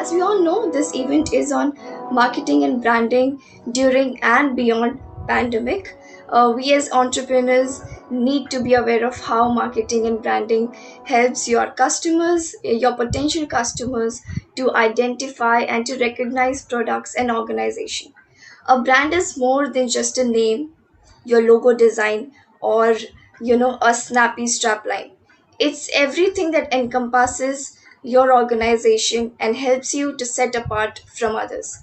as we all know, this event is on marketing and branding during and beyond pandemic. We as entrepreneurs need to be aware of how marketing and branding helps your customers, your potential customers, to identify and to recognize products and organization. A brand is more than just a name, your logo design, or a snappy strapline. It's everything that encompasses your organization and helps you to set apart from others.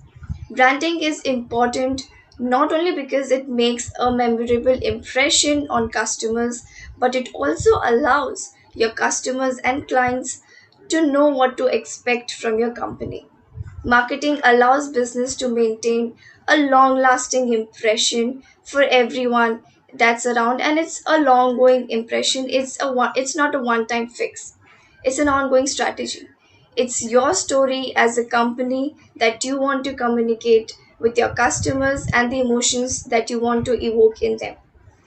Branding is important not only because it makes a memorable impression on customers, but it also allows your customers and clients to know what to expect from your company. Marketing allows business to maintain a long lasting impression for everyone that's around, and it's a long going impression. It's not a one time fix. It's an ongoing strategy. It's your story as a company that you want to communicate with your customers and the emotions that you want to evoke in them.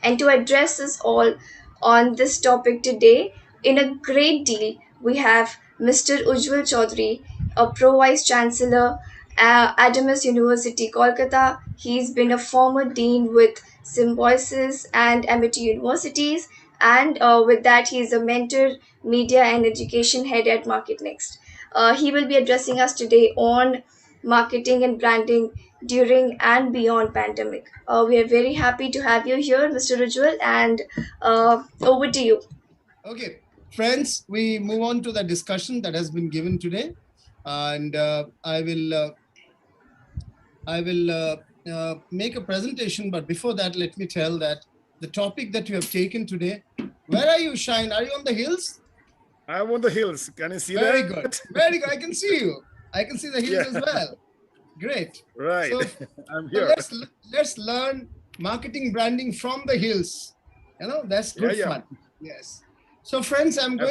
And to address us all on this topic today, in a great deal, we have Mr. Ujjwal Chowdhury, a Pro Vice-Chancellor at Adamas University, Kolkata. He's been a former dean with Symbiosis and Amity universities, and with that, he is a mentor, media, and education head at Marketnext. He will be addressing us today on marketing and branding during and beyond pandemic. We are very happy to have you here, Mr. Ujjwal, and over to you. Okay, friends, we move on to the discussion that has been given today, and I will make a presentation. But before that, let me tell that the topic that you have taken today. Where are you, Shine? Are you on the hills? I'm on the hills. Can you see Very that? good, very good. I can see you. I can see the hills as well. Great. Right. So, I'm so here. let's learn marketing branding from the hills. That's good Yeah. fun. Yes. So friends, Absolutely.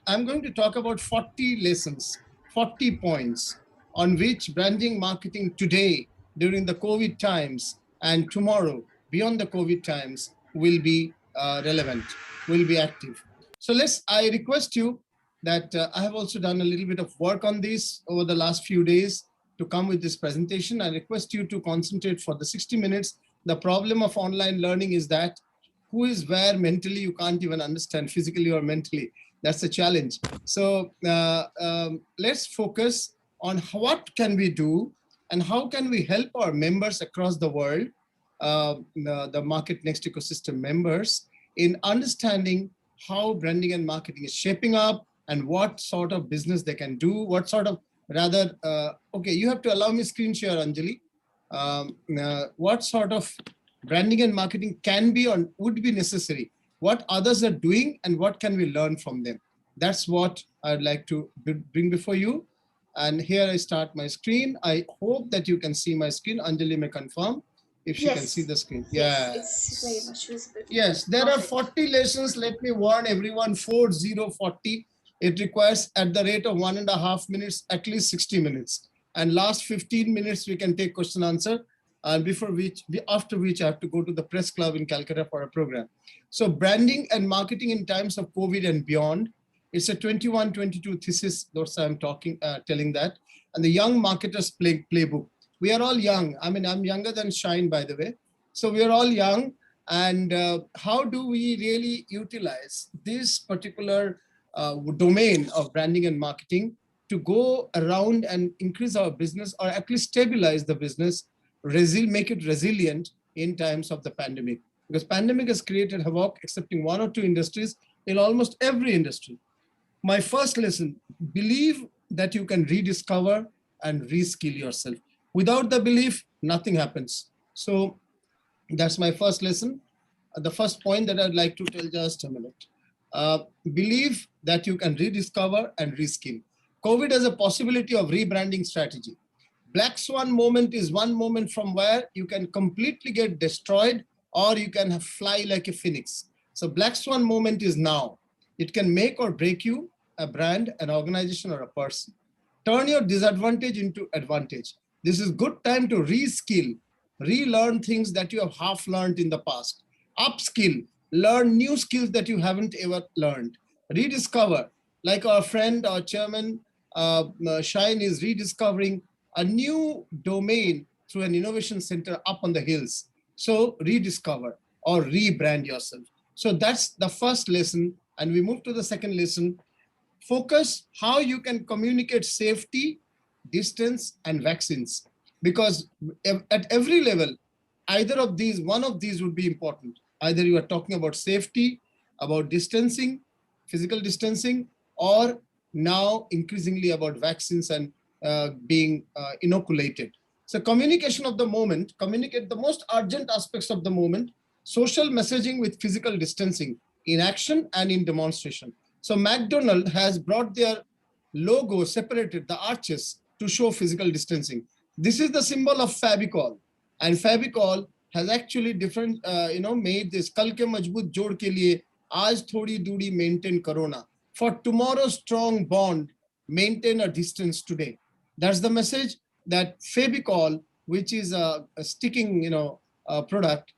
I'm going to talk about 40 lessons, 40 points on which branding marketing today during the COVID times and tomorrow beyond the COVID times will be relevant, will be active. So I request you that I have also done a little bit of work on this over the last few days to come with this presentation. I request you to concentrate for the 60 minutes. The problem of online learning is that who is where mentally you can't even understand, physically or mentally. That's a challenge. So let's focus on what can we do and how can we help our members across the world, the Marketnext ecosystem members, in understanding how branding and marketing is shaping up and what sort of business they can do, what sort of okay, you have to allow me screen share, Anjali. What sort of branding and marketing can be or would be necessary, what others are doing, and what can we learn from them. That's what I'd like to bring before you. And here I start my screen. I hope that you can see my screen. Anjali may confirm if she can see Yes, the screen. yes, it's very Yes. much visible. Yes, there are Perfect. 40 lessons. Let me warn everyone, 4040. It requires at the rate of 1.5 minutes, at least 60 minutes. And last 15 minutes, we can take question answer. And after which I have to go to the press club in Calcutta for a program. So branding and marketing in times of COVID and beyond, it's a 21-22 thesis. Those I'm telling that. And the young marketers playbook. We are all young. I mean, I'm younger than Shine, by the way. So we are all young. And how do we really utilize this particular domain of branding and marketing to go around and increase our business, or at least stabilize the business, make it resilient in times of the pandemic? Because pandemic has created havoc, excepting one or two industries, in almost every industry. My first lesson: believe that you can rediscover and reskill yourself. Without the belief, nothing happens. So that's my first lesson. The first point that I'd like to tell, just a minute. Believe that you can rediscover and reskill. COVID has a possibility of rebranding strategy. Black swan moment is one moment from where you can completely get destroyed, or you can fly like a phoenix. So black swan moment is now. It can make or break you, a brand, an organization, or a person. Turn your disadvantage into advantage. This is good time to reskill, relearn things that you have half learned in the past. Upskill, learn new skills that you haven't ever learned. Rediscover, like our friend, our chairman, Shine is rediscovering a new domain through an innovation center up on the hills. So rediscover or rebrand yourself. So that's the first lesson. And we move to the second lesson. Focus how you can communicate safety, distance, and vaccines. Because at every level, either of these, one of these would be important. Either you are talking about safety, about distancing, physical distancing, or now increasingly about vaccines and being inoculated. So communication of the moment, communicate the most urgent aspects of the moment, social messaging with physical distancing in action and in demonstration. So McDonald's has brought their logo separated, the arches, to show physical distancing. This is the symbol of Fabicol. And Fabicol has actually different, made this kal ke majboot jod ke liye aaj thodi duri maintain corona. For tomorrow's strong bond, maintain a distance today. That's the message that Fabicol, which is a sticking, product,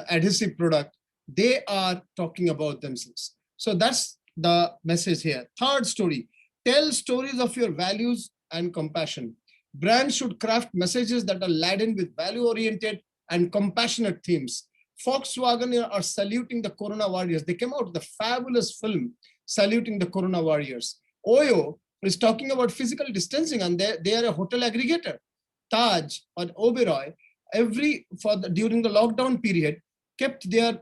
adhesive product, they are talking about themselves. So that's the message here. Third story, tell stories of your values and compassion. Brands should craft messages that are laden with value-oriented and compassionate themes. Volkswagen are saluting the Corona warriors. They came out with a fabulous film saluting the Corona warriors. Oyo is talking about physical distancing, and they are a hotel aggregator. Taj or Oberoi, during the lockdown period, kept their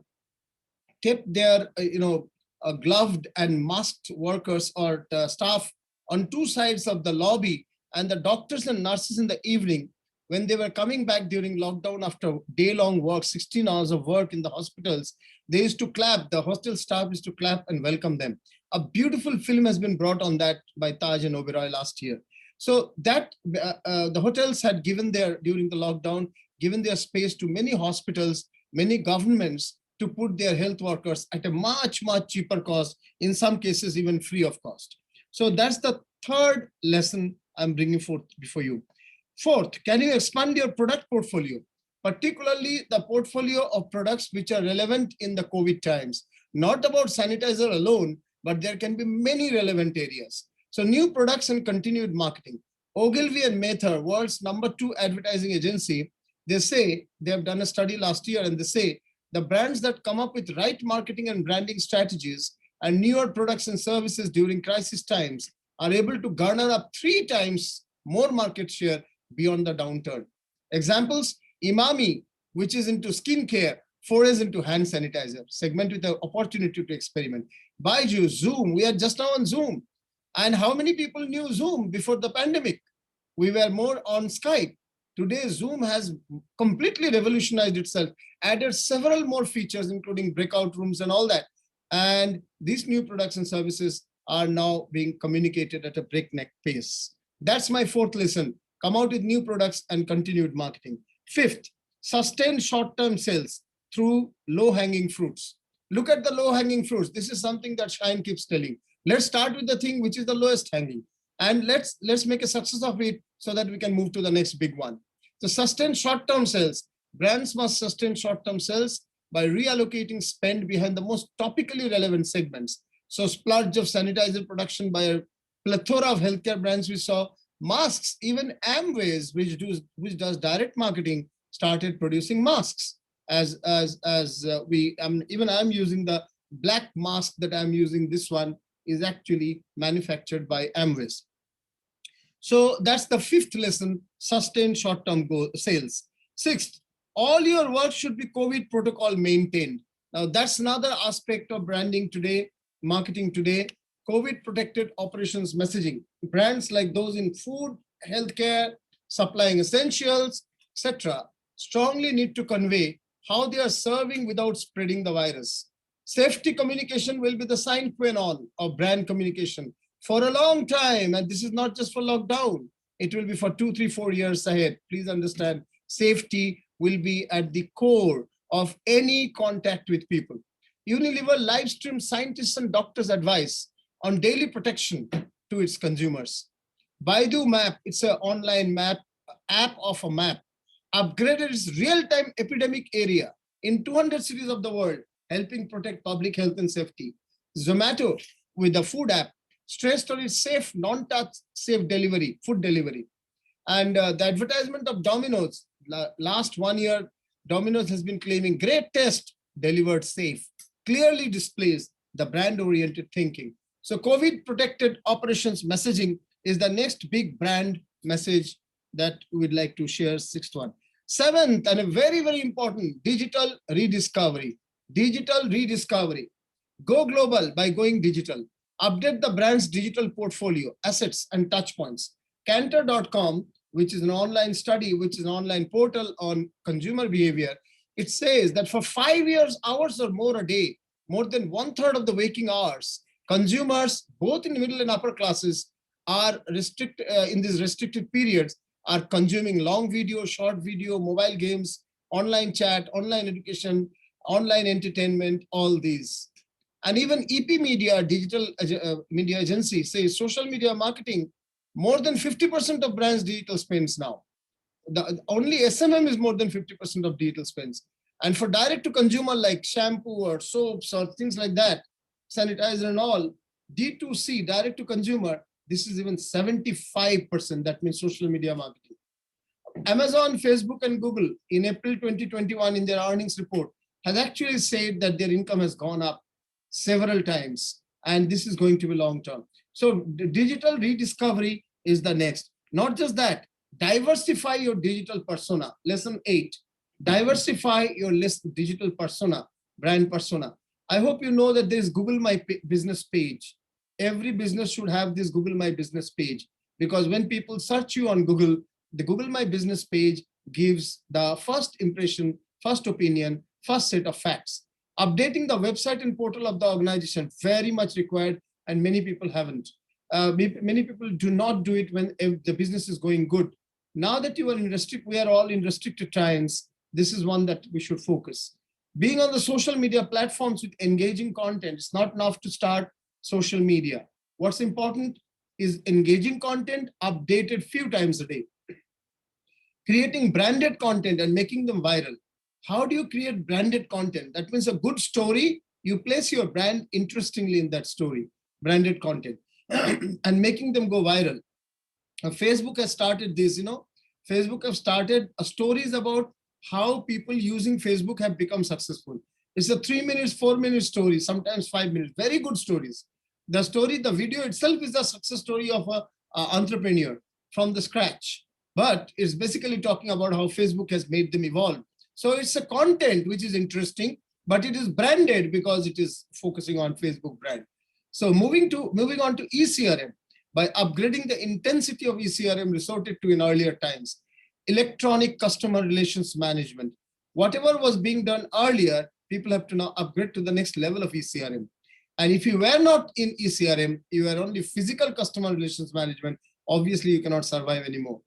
gloved and masked workers or staff on two sides of the lobby, and the doctors and nurses in the evening, when they were coming back during lockdown after day-long work, 16 hours of work in the hospitals, they used to clap, the hostel staff used to clap and welcome them. A beautiful film has been brought on that by Taj and Oberoi last year. So that the hotels had given during the lockdown, given their space to many hospitals, many governments, to put their health workers at a much, much cheaper cost, in some cases even free of cost. So that's the third lesson I'm bringing forth before you. Fourth, can you expand your product portfolio, particularly the portfolio of products which are relevant in the COVID times? Not about sanitizer alone, but there can be many relevant areas. So new products and continued marketing. Ogilvy and Mather, world's #2 advertising agency, they say, they have done a study last year, and they say the brands that come up with right marketing and branding strategies and newer products and services during crisis times are able to garner up 3 times more market share beyond the downturn. Examples, Imami, which is into skincare, forays into hand sanitizer, segment with the opportunity to experiment. Baiju, Zoom, we are just now on Zoom. And how many people knew Zoom before the pandemic? We were more on Skype. Today, Zoom has completely revolutionized itself, added several more features, including breakout rooms and all that. And these new products and services are now being communicated at a breakneck pace. That's my fourth lesson. Come out with new products and continued marketing. Fifth, sustain short-term sales through low-hanging fruits. Look at the low-hanging fruits. This is something that Shine keeps telling. Let's start with the thing which is the lowest hanging, and let's make a success of it so that we can move to the next big one. So sustain short-term sales. Brands must sustain short-term sales by reallocating spend behind the most topically relevant segments. So splurge of sanitizer production by a plethora of healthcare brands we saw. Masks, even Amways, which does direct marketing, started producing masks. Even I'm using the black mask that I'm using. This one is actually manufactured by Amways. So that's the fifth lesson, sustain short-term sales. Sixth, all your work should be COVID protocol maintained. Now that's another aspect of branding today, marketing today, COVID protected operations messaging. Brands like those in food, healthcare, supplying essentials, etc., strongly need to convey how they are serving without spreading the virus. Safety communication will be the sine qua non of brand communication for a long time. And this is not just for lockdown. It will be for 2, 3, 4 years ahead. Please understand, safety will be at the core of any contact with people. Unilever live stream scientists and doctors' advice on daily protection to its consumers. Baidu Map, it's an online map, app of a map, upgraded its real-time epidemic area in 200 cities of the world, helping protect public health and safety. Zomato, with the food app, Stress story is safe, non-touch, safe delivery, food delivery. And the advertisement of Domino's, last 1 year, Domino's has been claiming great test, delivered safe, clearly displays the brand-oriented thinking. So COVID protected operations messaging is the next big brand message that we'd like to share, sixth one. Seventh, and a very, very important, digital rediscovery. Digital rediscovery. Go global by going digital. Update the brand's digital portfolio, assets, and touch points. Cantor.com, which is an online study, which is an online portal on consumer behavior, it says that for 5 years, hours or more a day, more than 1/3 of the waking hours, consumers, both in middle and upper classes, are in these restricted periods, are consuming long video, short video, mobile games, online chat, online education, online entertainment, all these. And even EP Media, digital media agency, says social media marketing, more than 50% of brands' digital spends now. Only SMM is more than 50% of digital spends. And for direct to consumer like shampoo or soaps or things like that, sanitizer and all, D2C, direct to consumer, this is even 75%. That means social media marketing. Amazon, Facebook, and Google in April 2021 in their earnings report has actually said that their income has gone up several times, and this is going to be long term. So the digital rediscovery is the next. Not just that, diversify your digital persona. Lesson 8, diversify your digital persona, brand persona. I hope you know that there is Google My Business page. Every business should have this Google My Business page, because when people search you on Google, the Google My Business page gives the first impression, first opinion, first set of facts. Updating the website and portal of the organization, very much required, and many people haven't. Many people do not do it when the business is going good. Now that you are in we are all in restricted times, this is one that we should focus. Being on the social media platforms with engaging content, it's not enough to start social media. What's important is engaging content, updated few times a day. Creating branded content and making them viral. How do you create branded content? That means a good story, you place your brand interestingly in that story, branded content, and making them go viral. Facebook has started this, Facebook have started stories about how people using Facebook have become successful. It's a 3 minutes, 4 minute story, sometimes 5 minutes, very good stories. The story, the video itself is a success story of an entrepreneur from the scratch, but it's basically talking about how Facebook has made them evolve. So it's a content which is interesting, but it is branded because it is focusing on Facebook brand. So moving on to ECRM, by upgrading the intensity of ECRM resorted to in earlier times, electronic customer relations management. Whatever was being done earlier, people have to now upgrade to the next level of ECRM. And if you were not in ECRM, you were only physical customer relations management, obviously you cannot survive anymore.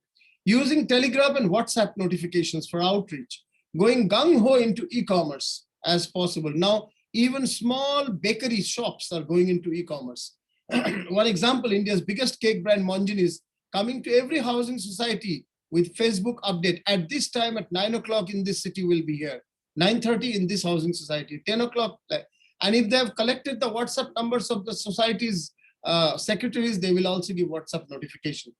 Using Telegram and WhatsApp notifications for outreach, going gung-ho into e-commerce as possible. Now, even small bakery shops are going into e-commerce. One example, India's biggest cake brand Monjin is coming to every housing society with Facebook update. At this time, at 9 o'clock in this city, will be here. 9:30 in this housing society, 10 o'clock. And if they have collected the WhatsApp numbers of the society's secretaries, they will also give WhatsApp notification.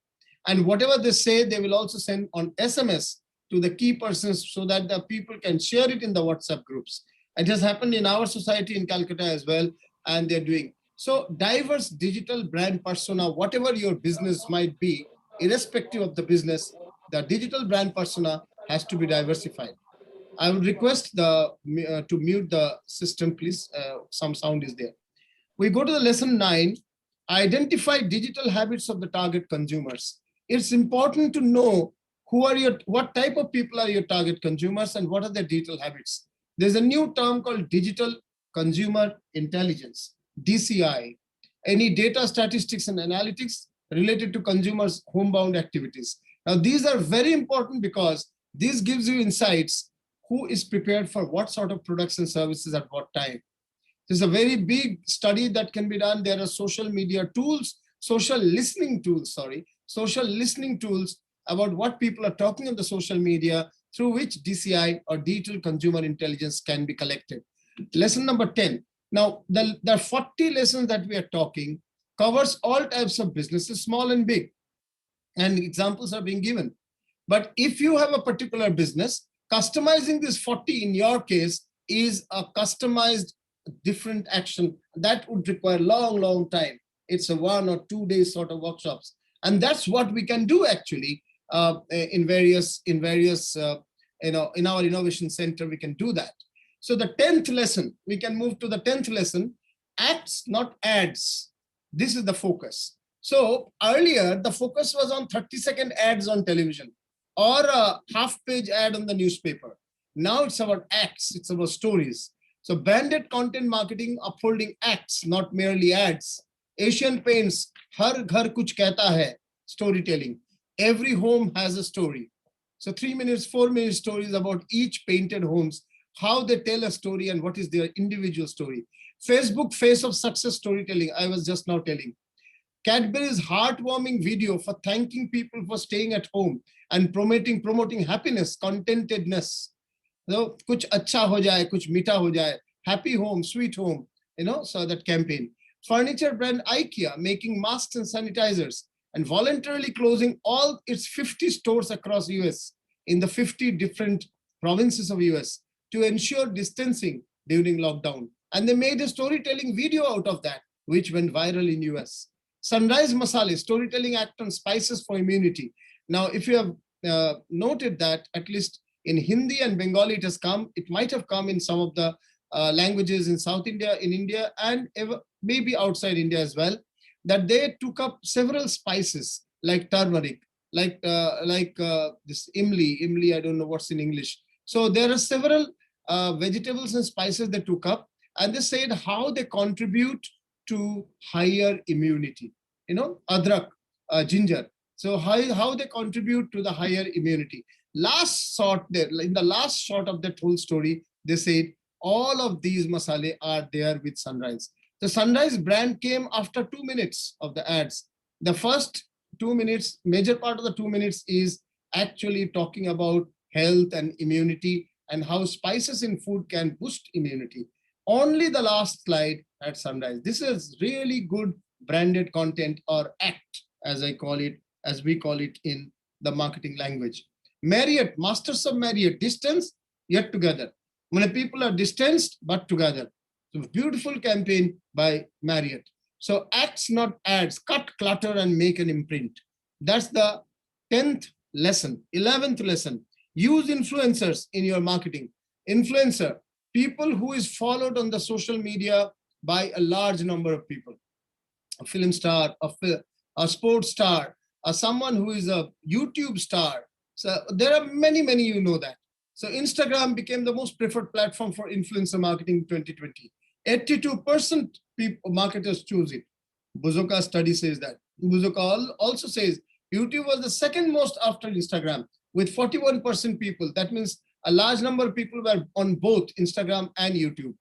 And whatever they say, they will also send on SMS to the key persons so that the people can share it in the WhatsApp groups. It has happened in our society in Calcutta as well, and they're doing. So diverse digital brand persona, whatever your business might be, irrespective of the business, the digital brand persona has to be diversified. I would request to mute the system, please. Some sound is there. We go to the lesson 9, identify digital habits of the target consumers. It's important to know what type of people are your target consumers and what are their digital habits. There's a new term called digital consumer intelligence, DCI. Any data statistics and analytics related to consumers' homebound activities. Now, these are very important because this gives you insights who is prepared for what sort of products and services at what time. There's a very big study that can be done. There are social media tools, social listening tools about what people are talking on the social media, through which DCI or digital consumer intelligence can be collected. Lesson number 10. Now, there are 40 lessons that we are talking. covers all types of businesses, small and big, and examples are being given. But if you have a particular business, customizing this 40 in your case is a customized different action that would require long time. It's a 1 or 2 days sort of workshops, and that's what we can do actually in various in our innovation center. We can do that. So the 10th lesson, we can move to the 10th lesson: acts, not ads. This is the focus. So earlier the focus was on 30-second ads on television or a half-page ad on the newspaper. Now it's about acts, it's about stories. So branded content marketing upholding acts, not merely ads. Asian Paints, Har Ghar Kuch Kehta Hai, storytelling. Every home has a story. So 3 minutes, 4 minute stories about each painted homes, how they tell a story and what is their individual story. Facebook Face of Success storytelling, I was just now telling. Cadbury's heartwarming video for thanking people for staying at home and promoting happiness, contentedness. So, kuch acha ho jaye, kuch meeta ho jaye, happy home, sweet home, so that campaign. Furniture brand IKEA making masks and sanitizers and voluntarily closing all its 50 stores across US in the 50 different provinces of US to ensure distancing during lockdown. And they made a storytelling video out of that, which went viral in US. Sunrise Masala, storytelling act on spices for immunity. Now, if you have noted that, at least in Hindi and Bengali, it might have come in some of the languages in South India, in India, and maybe outside India as well, that they took up several spices like turmeric, like this imli, I don't know what's in English. So there are several vegetables and spices they took up, and they said how they contribute to higher immunity. Adrak, ginger. So how they contribute to the higher immunity. In the last shot of that whole story, they said all of these masale are there with Sunrise. The Sunrise brand came after 2 minutes of the ads. The first 2 minutes, major part of the 2 minutes is actually talking about health and immunity and how spices in food can boost immunity. Only the last slide at Sunrise. This is really good branded content, or act, as we call it in the marketing language. Marriott, Masters of Marriott, distance yet together. When people are distanced but together. So beautiful campaign by Marriott. So acts, not ads. Cut clutter and make an imprint. That's the 10th lesson. 11th lesson. Use influencers in your marketing. Influencer, people who is followed on the social media by a large number of people. A film star, a sports star, someone who is a YouTube star. So there are many, you know that. So Instagram became the most preferred platform for influencer marketing in 2020. 82% marketers choose it. Buzoka study says that. Buzoka also says YouTube was the second most after Instagram with 41% people. That means a large number of people were on both Instagram and YouTube.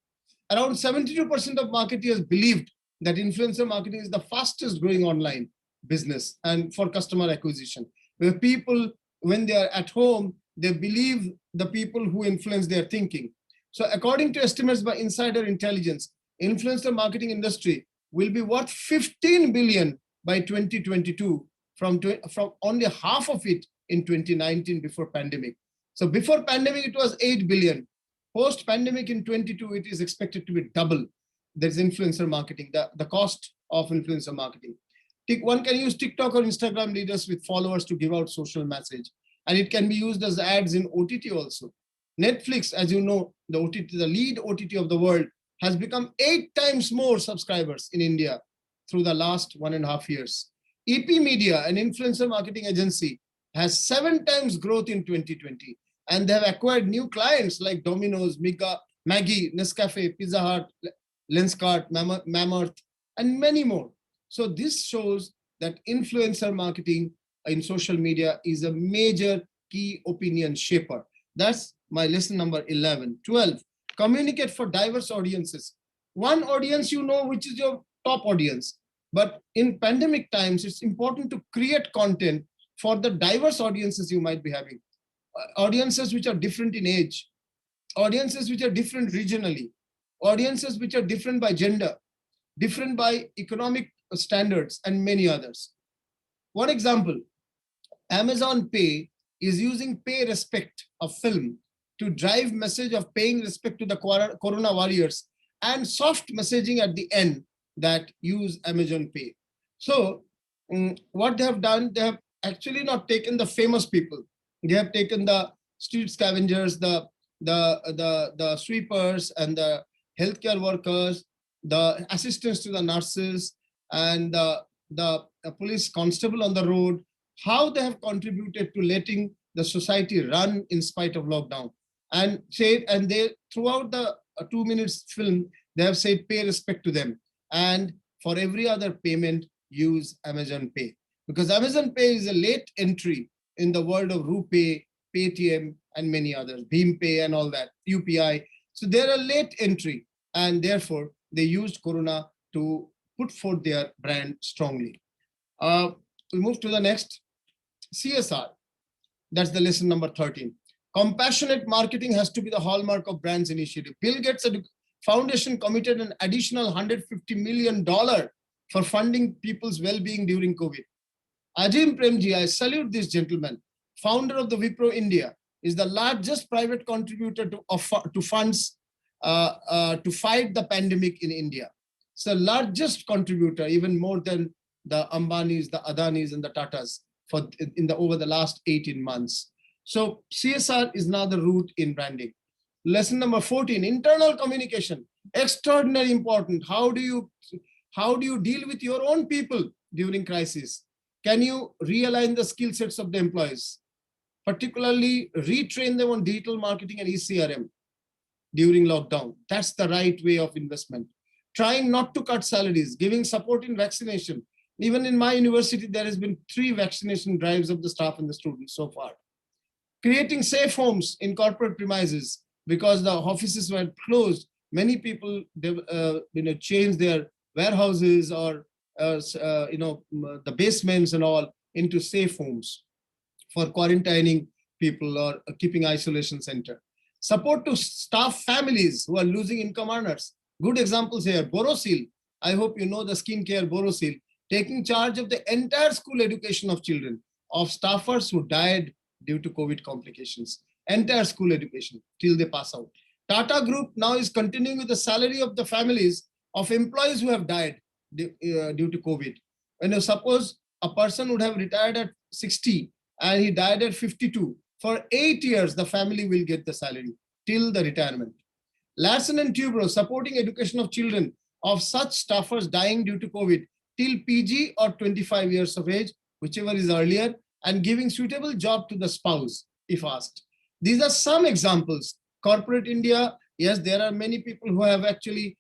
Around 72% of marketers believed that influencer marketing is the fastest growing online business and for customer acquisition. Where people, when they are at home, they believe the people who influence their thinking. So according to estimates by Insider Intelligence, influencer marketing industry will be worth 15 billion by 2022 from only half of it in 2019 before pandemic. So before pandemic, it was 8 billion. Post pandemic in 22, it is expected to be double. There's influencer marketing, the cost of influencer marketing. One can use TikTok or Instagram leaders with followers to give out social message. And it can be used as ads in OTT also. Netflix, as you know, the lead OTT of the world, has become 8 times more subscribers in India through the last 1.5 years. EP Media, an influencer marketing agency, has 7 times growth in 2020. And they have acquired new clients like Domino's, Maggi, Nescafe, Pizza Hut, Lenskart, Mammoth, and many more. So this shows that influencer marketing in social media is a major key opinion shaper. That's my lesson number 11. 12, communicate for diverse audiences. One audience you know, which is your top audience. But in pandemic times, it's important to create content for the diverse audiences you might be having. Audiences which are different in age, audiences which are different regionally, audiences which are different by gender, different by economic standards, and many others. One example, Amazon Pay is using Pay Respect, a film, to drive message of paying respect to the corona warriors and soft messaging at the end that use Amazon Pay. So what they have done, they have actually not taken the famous people. They have taken the street scavengers, the sweepers, and the healthcare workers, the assistants to the nurses, and the police constable on the road, how they have contributed to letting the society run in spite of lockdown. And they throughout the 2 minutes film, they have said pay respect to them. And for every other payment, use Amazon Pay. Because Amazon Pay is a late entry in the world of RuPay, Paytm, and many others, BhimPay and all that, UPI. So they're a late entry, and therefore they used Corona to put forth their brand strongly. We move to the next, CSR. That's the lesson number 13. Compassionate marketing has to be the hallmark of brands initiative. Bill Gates Foundation committed an additional $150 million for funding people's well-being during COVID. Ajim Premji, I salute this gentleman, founder of the Wipro India, is the largest private contributor to funds to fight the pandemic in India. It's the largest contributor, even more than the Ambanis, the Adanis, and the Tatas over the last 18 months. So CSR is now the root in branding. Lesson number 14, internal communication, extraordinarily important. How do you deal with your own people during crisis? Can you realign the skill sets of the employees, particularly retrain them on digital marketing and ECRM during lockdown? That's the right way of investment. Trying not to cut salaries, giving support in vaccination. Even in my university, there has been 3 vaccination drives of the staff and the students so far. Creating safe homes in corporate premises, because the offices were closed. Many people changed their warehouses or the basements and all into safe homes for quarantining people or keeping isolation center. Support to staff families who are losing income earners. Good examples here. Borosil, I hope you know the skincare Borosil, taking charge of the entire school education of children, of staffers who died due to COVID complications. Entire school education till they pass out. Tata Group now is continuing with the salary of the families of employees who have died due to COVID. When you suppose a person would have retired at 60 and he died at 52, for 8 years, the family will get the salary till the retirement. Larsen and Toubro supporting education of children of such staffers dying due to COVID till PG or 25 years of age, whichever is earlier, and giving suitable job to the spouse if asked. These are some examples. Corporate India, yes, there are many people who have actually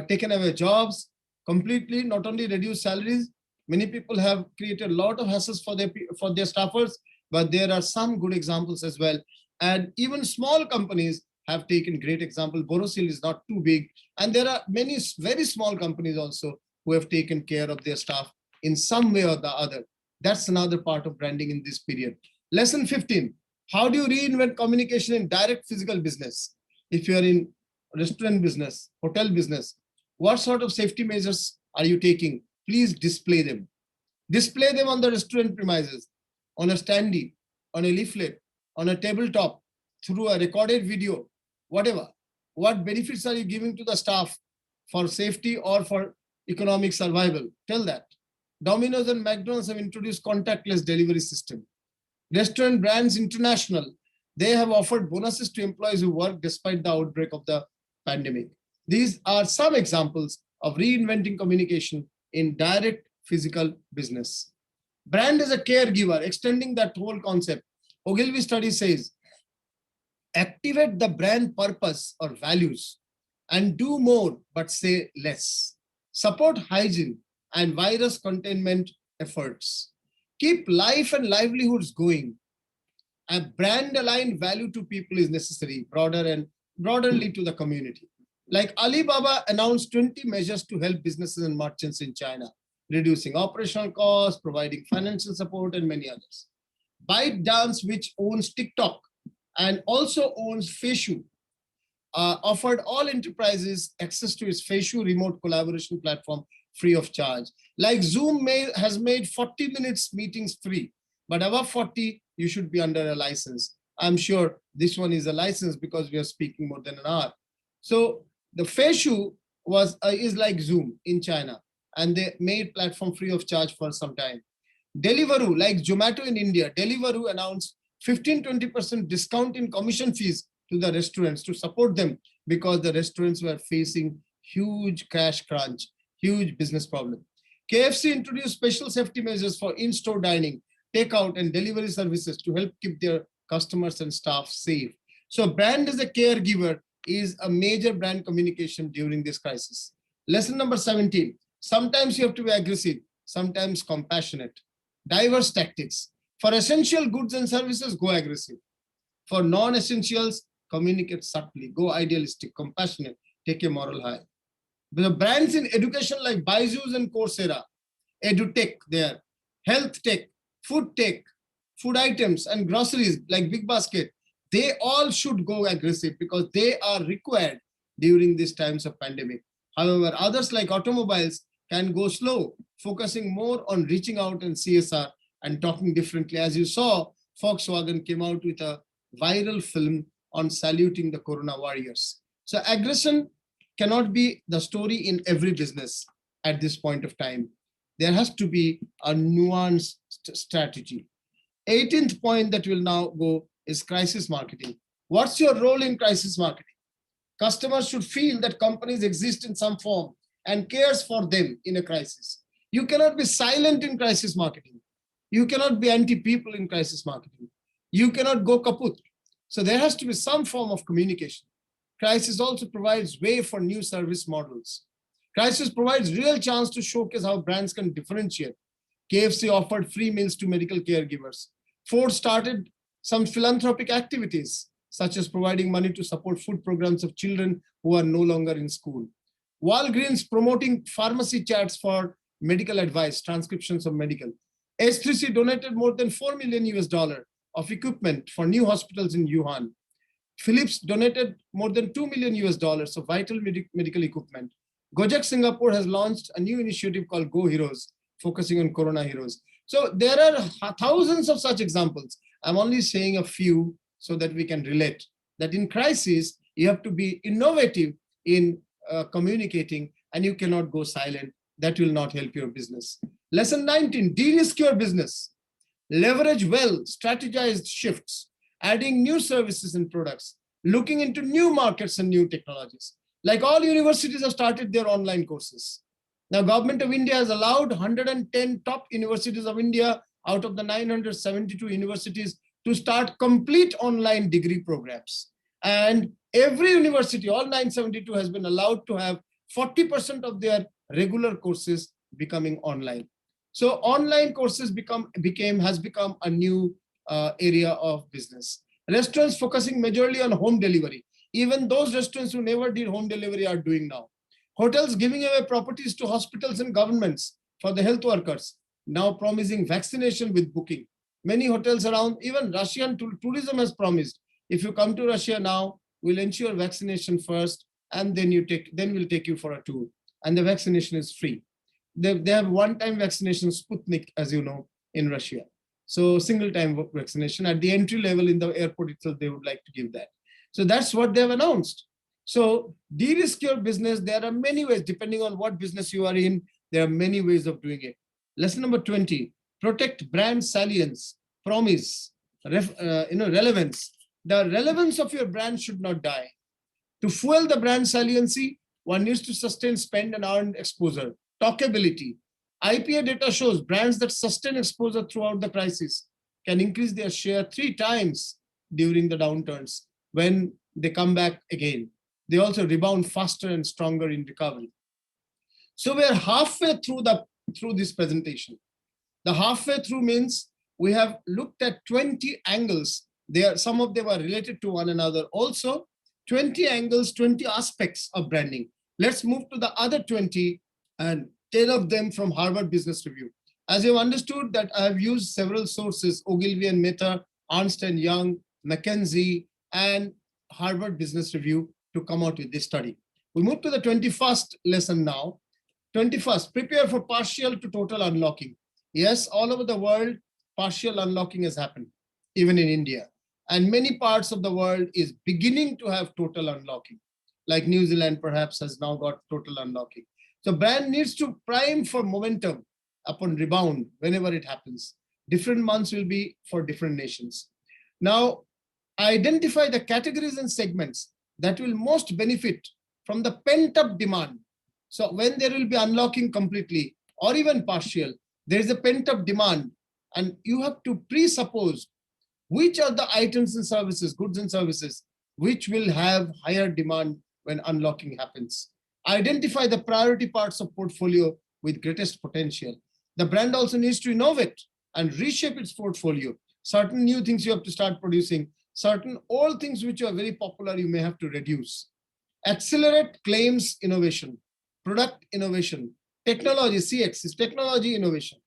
taken away jobs completely, not only reduced salaries. Many people have created a lot of hassles for their staffers, but there are some good examples as well. And even small companies have taken great example. Borosil is not too big. And there are many very small companies also who have taken care of their staff in some way or the other. That's another part of branding in this period. Lesson 15, how do you reinvent communication in direct physical business? If you're in restaurant business, hotel business, what sort of safety measures are you taking? Please display them. Display them on the restaurant premises, on a standee, on a leaflet, on a tabletop, through a recorded video, whatever. What benefits are you giving to the staff for safety or for economic survival? Tell that. Domino's and McDonald's have introduced contactless delivery system. Restaurant Brands International, they have offered bonuses to employees who work despite the outbreak of the pandemic. These are some examples of reinventing communication in direct physical business. Brand is a caregiver, extending that whole concept. Ogilvy study says, activate the brand purpose or values and do more but say less. Support hygiene and virus containment efforts. Keep life and livelihoods going. A brand-aligned value to people is necessary, broaderly to the community. Like Alibaba announced 20 measures to help businesses and merchants in China, reducing operational costs, providing financial support, and many others. ByteDance, which owns TikTok and also owns Feishu, offered all enterprises access to its Facial remote collaboration platform free of charge. Like Zoom has made 40 minutes meetings free, but above 40, you should be under a license. I'm sure this one is a license because we are speaking more than an hour. So the Facial is like Zoom in China, and they made platform free of charge for some time. Deliveroo, like Zomato in India, Deliveroo announced 15-20% discount in commission fees to the restaurants to support them because the restaurants were facing huge cash crunch, huge business problem. KFC introduced special safety measures for in-store dining, takeout, and delivery services to help keep their customers and staff safe. So brand as a caregiver is a major brand communication during this crisis. Lesson number 17, sometimes you have to be aggressive, sometimes compassionate. Diverse tactics. For essential goods and services, go aggressive. For non-essentials, communicate subtly, go idealistic, compassionate, take a moral high. The brands in education like Byju's and Coursera, EduTech there, health tech, food tech, food items and groceries like Big Basket, they all should go aggressive because they are required during these times of pandemic. However, others like automobiles can go slow, focusing more on reaching out and CSR and talking differently. As you saw, Volkswagen came out with a viral film on saluting the Corona warriors. So aggression cannot be the story in every business at this point of time. There has to be a nuanced strategy. 18th point that will now go is crisis marketing. What's your role in crisis marketing? Customers should feel that companies exist in some form and cares for them in a crisis. You cannot be silent in crisis marketing. You cannot be anti-people in crisis marketing. You cannot go kaput. So there has to be some form of communication. Crisis also provides way for new service models. Crisis provides real chance to showcase how brands can differentiate. KFC offered free meals to medical caregivers. Ford started some philanthropic activities, such as providing money to support food programs of children who are no longer in school. Walgreens promoting pharmacy chats for medical advice, transcriptions of medical. S3C donated more than $4 million of equipment for new hospitals in Wuhan. Philips donated more than $2 million of vital medical equipment. Gojek Singapore has launched a new initiative called Go Heroes, focusing on Corona heroes. So there are thousands of such examples. I'm only saying a few so that we can relate that in crisis, you have to be innovative in communicating and you cannot go silent. That will not help your business. Lesson 19, de-risk your business. Leverage well strategized shifts, adding new services and products, looking into new markets and new technologies. Like all universities have started their online courses. Now, Government of India has allowed 110 top universities of India out of the 972 universities to start complete online degree programs. And every university, all 972, has been allowed to have 40% of their regular courses becoming online. So online courses has become a new area of business. Restaurants focusing majorly on home delivery. Even those restaurants who never did home delivery are doing now. Hotels giving away properties to hospitals and governments for the health workers, now promising vaccination with booking. Many hotels around, even Russian tourism has promised, if you come to Russia now, we'll ensure vaccination first, and then we'll take you for a tour. And the vaccination is free. They have one-time vaccination, Sputnik, as you know, in Russia. So single-time vaccination at the entry level in the airport itself, they would like to give that. So that's what they've announced. So de-risk your business. There are many ways, depending on what business you are in, there are many ways of doing it. Lesson number 20, protect brand salience, promise, relevance. The relevance of your brand should not die. To fuel the brand saliency, one needs to sustain spend and earn exposure. Talkability. IPA data shows brands that sustain exposure throughout the crisis can increase their share 3 times during the downturns. When they come back again, they also rebound faster and stronger in recovery. So we are halfway through this presentation. The halfway through means we have looked at 20 angles. Some of them are related to one another. Also, 20 angles, 20 aspects of branding. Let's move to the other 20 and 10 of them from Harvard Business Review. As you've understood that I have used several sources, Ogilvy and Mehta, Ernst & Young, McKinsey, and Harvard Business Review. to come out with this study. We move to the 21st lesson now. 21st, prepare for partial to total unlocking. Yes, all over the world, partial unlocking has happened, even in India. And many parts of the world is beginning to have total unlocking. Like New Zealand perhaps has now got total unlocking. So brand needs to prime for momentum upon rebound whenever it happens. Different months will be for different nations. Now, identify the categories and segments that will most benefit from the pent-up demand. So when there will be unlocking completely or even partial, there is a pent-up demand, and you have to presuppose which are the items and services, goods and services, which will have higher demand when unlocking happens. Identify the priority parts of portfolio with greatest potential. The brand also needs to innovate and reshape its portfolio. Certain new things you have to start producing, certain old things which are very popular you may have to reduce. Accelerate claims innovation, product innovation, technology, CX is technology innovation.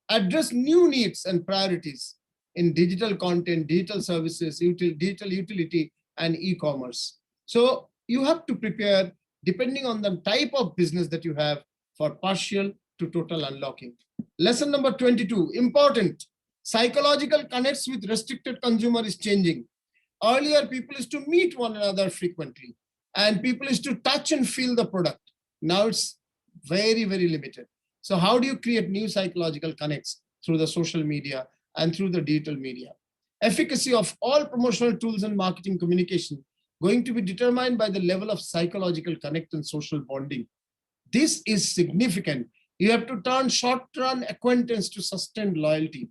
Address new needs and priorities in digital content, digital services, digital utility, and e-commerce. So you have to prepare depending on the type of business that you have for partial to total unlocking. Lesson number 22, important. Psychological connects with restricted consumer is changing. Earlier, people used to meet one another frequently, and people used to touch and feel the product. Now it's very, very limited. So how do you create new psychological connects? Through the social media and through the digital media. Efficacy of all promotional tools and marketing communication going to be determined by the level of psychological connect and social bonding. This is significant. You have to turn short-run acquaintance to sustained loyalty.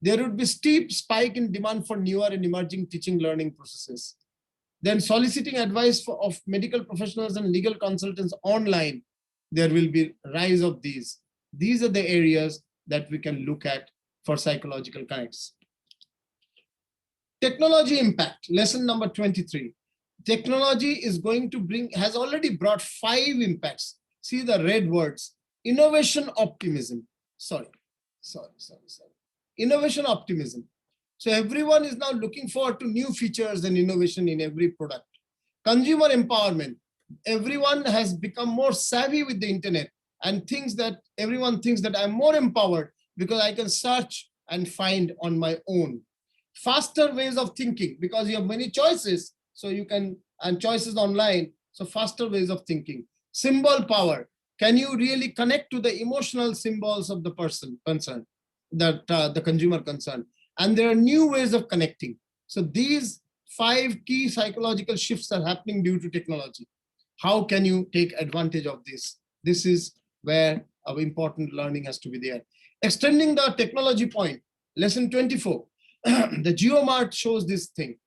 There would be steep spike in demand for newer and emerging teaching learning processes. Then soliciting advice of medical professionals and legal consultants online, there will be rise of these. These are the areas that we can look at for psychological connects. Technology impact, lesson number 23. Technology is going to has already brought 5 impacts. See the red words, innovation optimism. Sorry. Innovation optimism. So everyone is now looking forward to new features and innovation in every product. Consumer empowerment. Everyone has become more savvy with the internet and everyone thinks that I'm more empowered because I can search and find on my own. Faster ways of thinking because you have many choices, so you can, and choices online, so faster ways of thinking. Symbol power. Can you really connect to the emotional symbols of the person concerned, the consumer concerned? And there are new ways of connecting. So these 5 key psychological shifts are happening due to technology. How can you take advantage of this? This is where our important learning has to be there. Extending the technology point, lesson 24. The GeoMart shows this thing.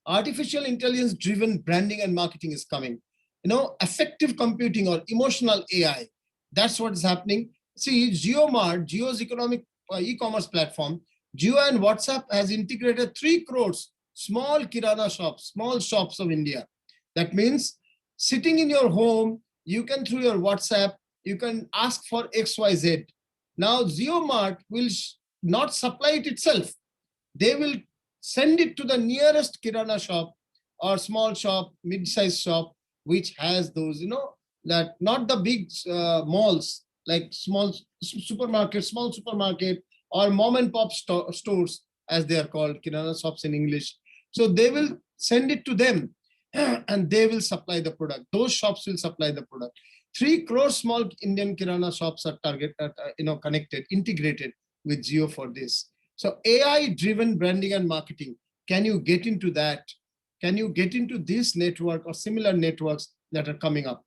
Artificial intelligence driven branding and marketing is coming. Effective computing or emotional AI. That's what is happening. See, GeoMart, Geo's economic e-commerce platform, Geo and WhatsApp has integrated 3 crores small kirana shops, small shops of India. That means sitting in your home, you can through your WhatsApp, you can ask for XYZ. Now GeoMart will not supply it itself. They will send it to the nearest kirana shop or small shop, mid-sized shop, which has those, that not the big malls, like small supermarket or mom and pop stores, as they are called, kirana shops in English. So they will send it to them and they will supply the product. Those shops will supply the product. 3 crore small Indian kirana shops are connected, integrated with Geo for this. So AI-driven branding and marketing, can you get into that? Can you get into this network or similar networks that are coming up?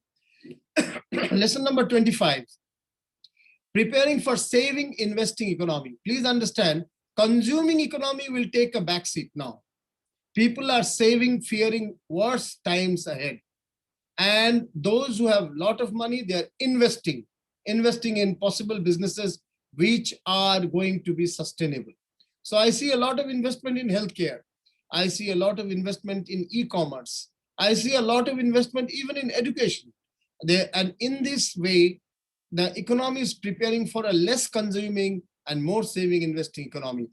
Lesson number 25. Preparing for saving, investing economy. Please understand, consuming economy will take a backseat now. People are saving, fearing worse times ahead. And those who have a lot of money, they are investing in possible businesses which are going to be sustainable. So I see a lot of investment in healthcare. I see a lot of investment in e-commerce. I see a lot of investment even in education. And in this way, the economy is preparing for a less consuming and more saving investing economy.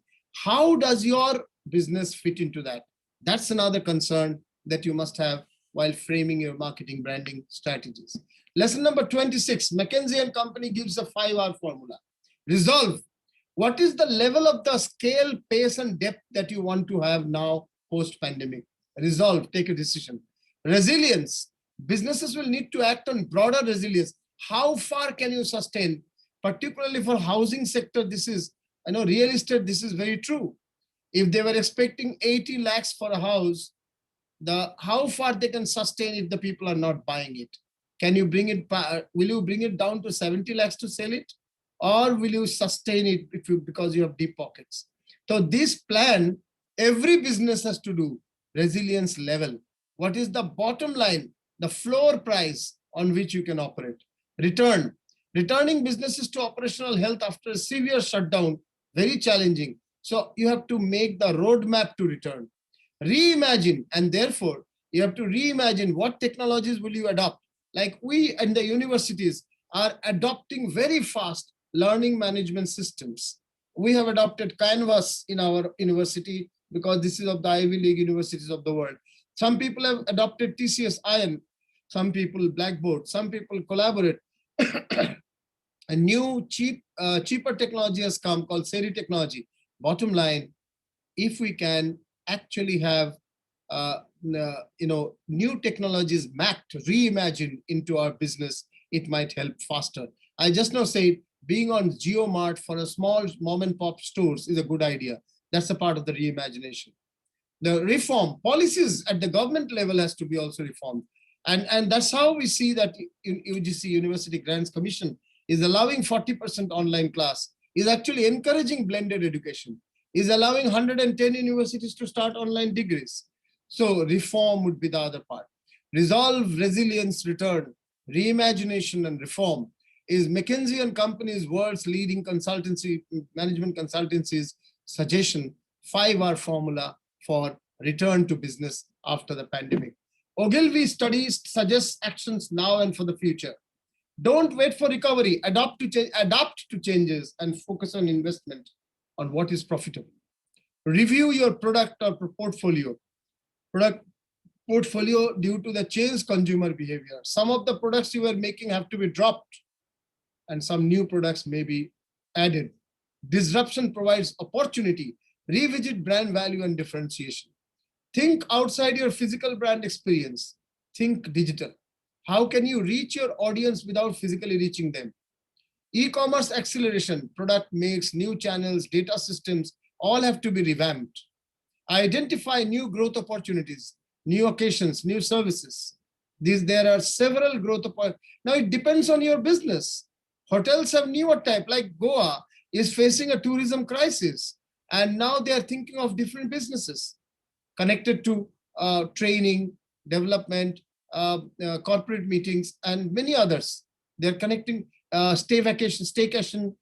How does your business fit into that? That's another concern that you must have while framing your marketing branding strategies. Lesson number 26, McKinsey and Company gives a 5R formula. Resolve. What is the level of the scale, pace, and depth that you want to have now post-pandemic? Resolve, take a decision. Resilience. Businesses will need to act on broader resilience. How far can you sustain? Particularly for housing sector, this is, I know real estate, this is very true. If they were expecting 80 lakhs for a house, how far they can sustain if the people are not buying it? Can you bring it, will you bring it down to 70 lakhs to sell it? Or will you sustain it because you have deep pockets? So this plan, every business has to do resilience level. What is the bottom line, the floor price on which you can operate? Returning businesses to operational health after a severe shutdown, very challenging. So you have to make the roadmap to return. Reimagine, and therefore you have to reimagine what technologies will you adopt. Like we and the universities are adopting very fast learning management systems. We have adopted Canvas in our university because this is of the Ivy League universities of the world. Some people have adopted TCS Iron, some people Blackboard, some people Collaborate. A new cheaper technology has come called Seri technology. Bottom line, if we can actually have new technologies mapped, reimagined into our business, it might help faster. I just now say being on GeoMart for a small mom and pop stores is a good idea. That's a part of the reimagination. The reform policies at the government level has to be also reformed. And that's how we see that UGC, University Grants Commission, is allowing 40% online class, is actually encouraging blended education, is allowing 110 universities to start online degrees. So reform would be the other part. Resolve, resilience, return, reimagination, and reform is McKinsey and Company's world's leading consultancy, management consultancies suggestion, 5R formula for return to business after the pandemic. Ogilvy studies suggests actions now and for the future. Don't wait for recovery, adapt to changes and focus on investment on what is profitable. Review your product or portfolio. Product portfolio due to the changed consumer behavior. Some of the products you were making have to be dropped and some new products may be added. Disruption provides opportunity. Revisit brand value and differentiation. Think outside your physical brand experience. Think digital. How can you reach your audience without physically reaching them? E-commerce acceleration, product mix, new channels, data systems, all have to be revamped. Identify new growth opportunities, new occasions, new services. There are several growth opportunities. Now it depends on your business. Hotels have newer type, like Goa is facing a tourism crisis. And now they are thinking of different businesses connected to training, development, corporate meetings, and many others. They're connecting staycation,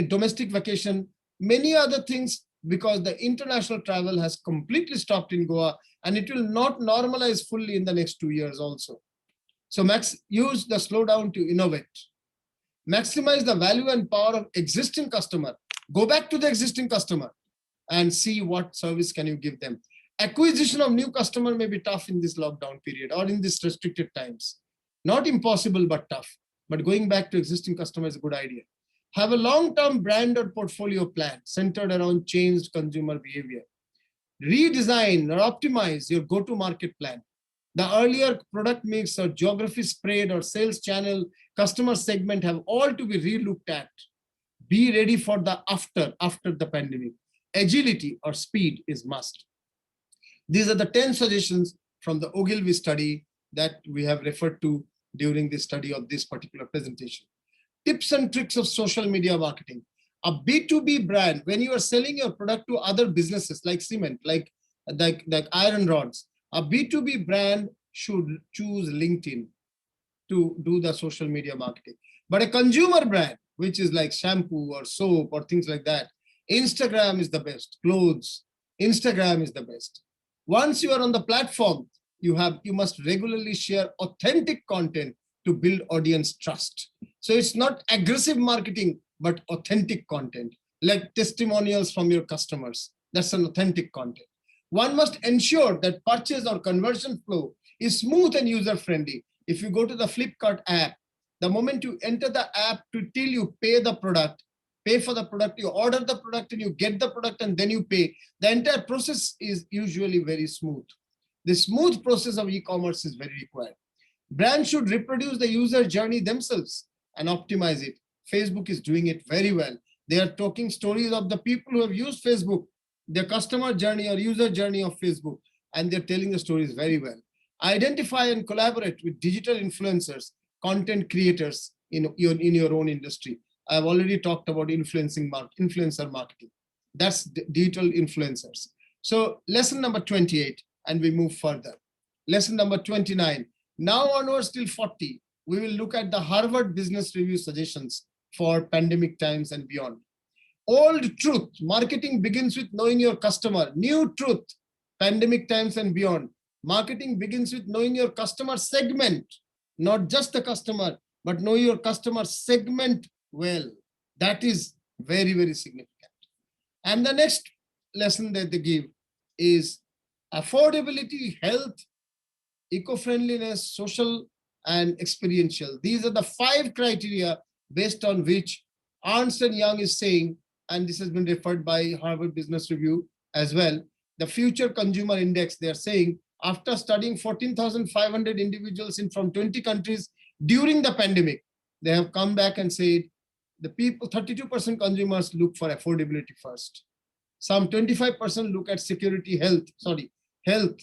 domestic vacation, many other things, because the international travel has completely stopped in Goa and it will not normalize fully in the next 2 years also. So use the slowdown to innovate. Maximize the value and power of existing customer. Go back to the existing customer and see what service can you give them. Acquisition of new customer may be tough in this lockdown period or in this restricted times. Not impossible, but tough. But going back to existing customer is a good idea. Have a long-term brand or portfolio plan centered around changed consumer behavior. Redesign or optimize your go-to-market plan. The earlier product mix or geography spread or sales channel, customer segment have all to be re-looked at. Be ready for the after the pandemic. Agility or speed is must. These are the 10 suggestions from the Ogilvy study that we have referred to during the study of this particular presentation. Tips and tricks of social media marketing. A B2B brand, when you are selling your product to other businesses like cement, like iron rods, a B2B brand should choose LinkedIn to do the social media marketing. But a consumer brand, which is like shampoo or soap or things like that, Instagram is the best. Clothes, Instagram is the best. Once you are on the platform, you must regularly share authentic content to build audience trust. So it's not aggressive marketing, but authentic content, like testimonials from your customers. That's an authentic content. One must ensure that purchase or conversion flow is smooth and user-friendly. If you go to the Flipkart app, the moment you enter the app till you pay for the product, you order the product and you get the product and then you pay, the entire process is usually very smooth. The smooth process of e-commerce is very required. Brands should reproduce the user journey themselves and optimize it. Facebook is doing it very well. They are talking stories of the people who have used Facebook, their customer journey or user journey of Facebook, and they're telling the stories very well. Identify and collaborate with digital influencers, content creators in your own industry. I've already talked about influencer marketing. That's digital influencers. So lesson number 28, and we move further. Lesson number 29. Now onwards till 40, we will look at the Harvard Business Review suggestions for pandemic times and beyond. Old truth, marketing begins with knowing your customer. New truth, pandemic times and beyond. Marketing begins with knowing your customer segment, not just the customer, but know your customer segment well. That is very, very significant. And the next lesson that they give is affordability, health, eco-friendliness, social, and experiential. These are the 5 criteria based on which Ernst & Young is saying, and this has been referred by Harvard Business Review as well, the Future Consumer Index, they are saying, after studying 14,500 individuals from 20 countries during the pandemic, they have come back and said, the people, 32% consumers look for affordability first. Some 25% look at security, health,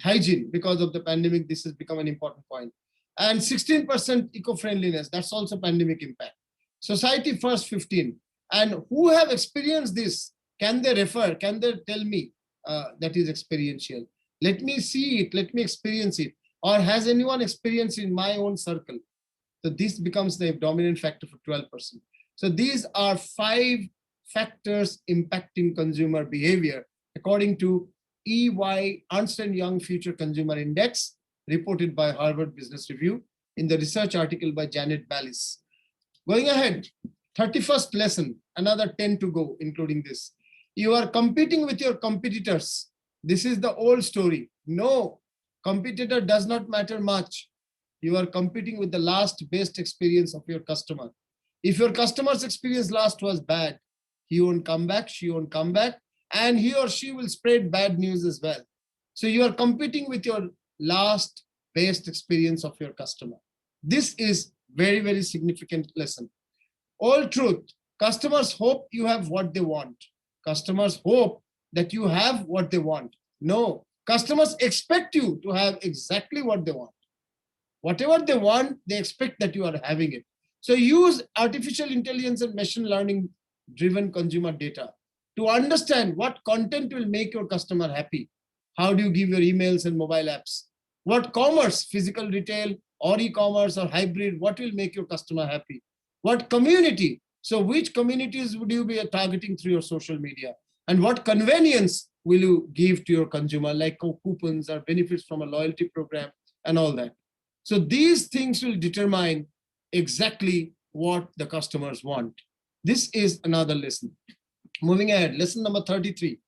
hygiene. Because of the pandemic, this has become an important point. And 16% eco-friendliness, that's also pandemic impact. Society first, 15. And who have experienced this? Can they refer? Can they tell me that is experiential? Let me see it, let me experience it. Or has anyone experienced in my own circle? So this becomes the dominant factor for 12%. So these are 5 factors impacting consumer behavior according to EY Ernst & Young Future Consumer Index, reported by Harvard Business Review in the research article by Janet Ballis. Going ahead, 31st lesson, another 10 to go, including this. You are competing with your competitors. This is the old story. No, competitor does not matter much. You are competing with the last best experience of your customer. If your customer's experience last was bad, he won't come back, she won't come back, and he or she will spread bad news as well. So you are competing with your last best experience of your customer. This is very, very significant lesson. All truth, customers hope you have what they want. Customers hope that you have what they want. No, customers expect you to have exactly what they want. Whatever they want, they expect that you are having it. So use artificial intelligence and machine learning driven consumer data to understand what content will make your customer happy. How do you give your emails and mobile apps? What commerce, physical retail or e-commerce or hybrid, what will make your customer happy? What community? So which communities would you be targeting through your social media? And what convenience will you give to your consumer, like coupons or benefits from a loyalty program and all that? So these things will determine exactly what the customers want. This is another lesson. Moving ahead, lesson number 33.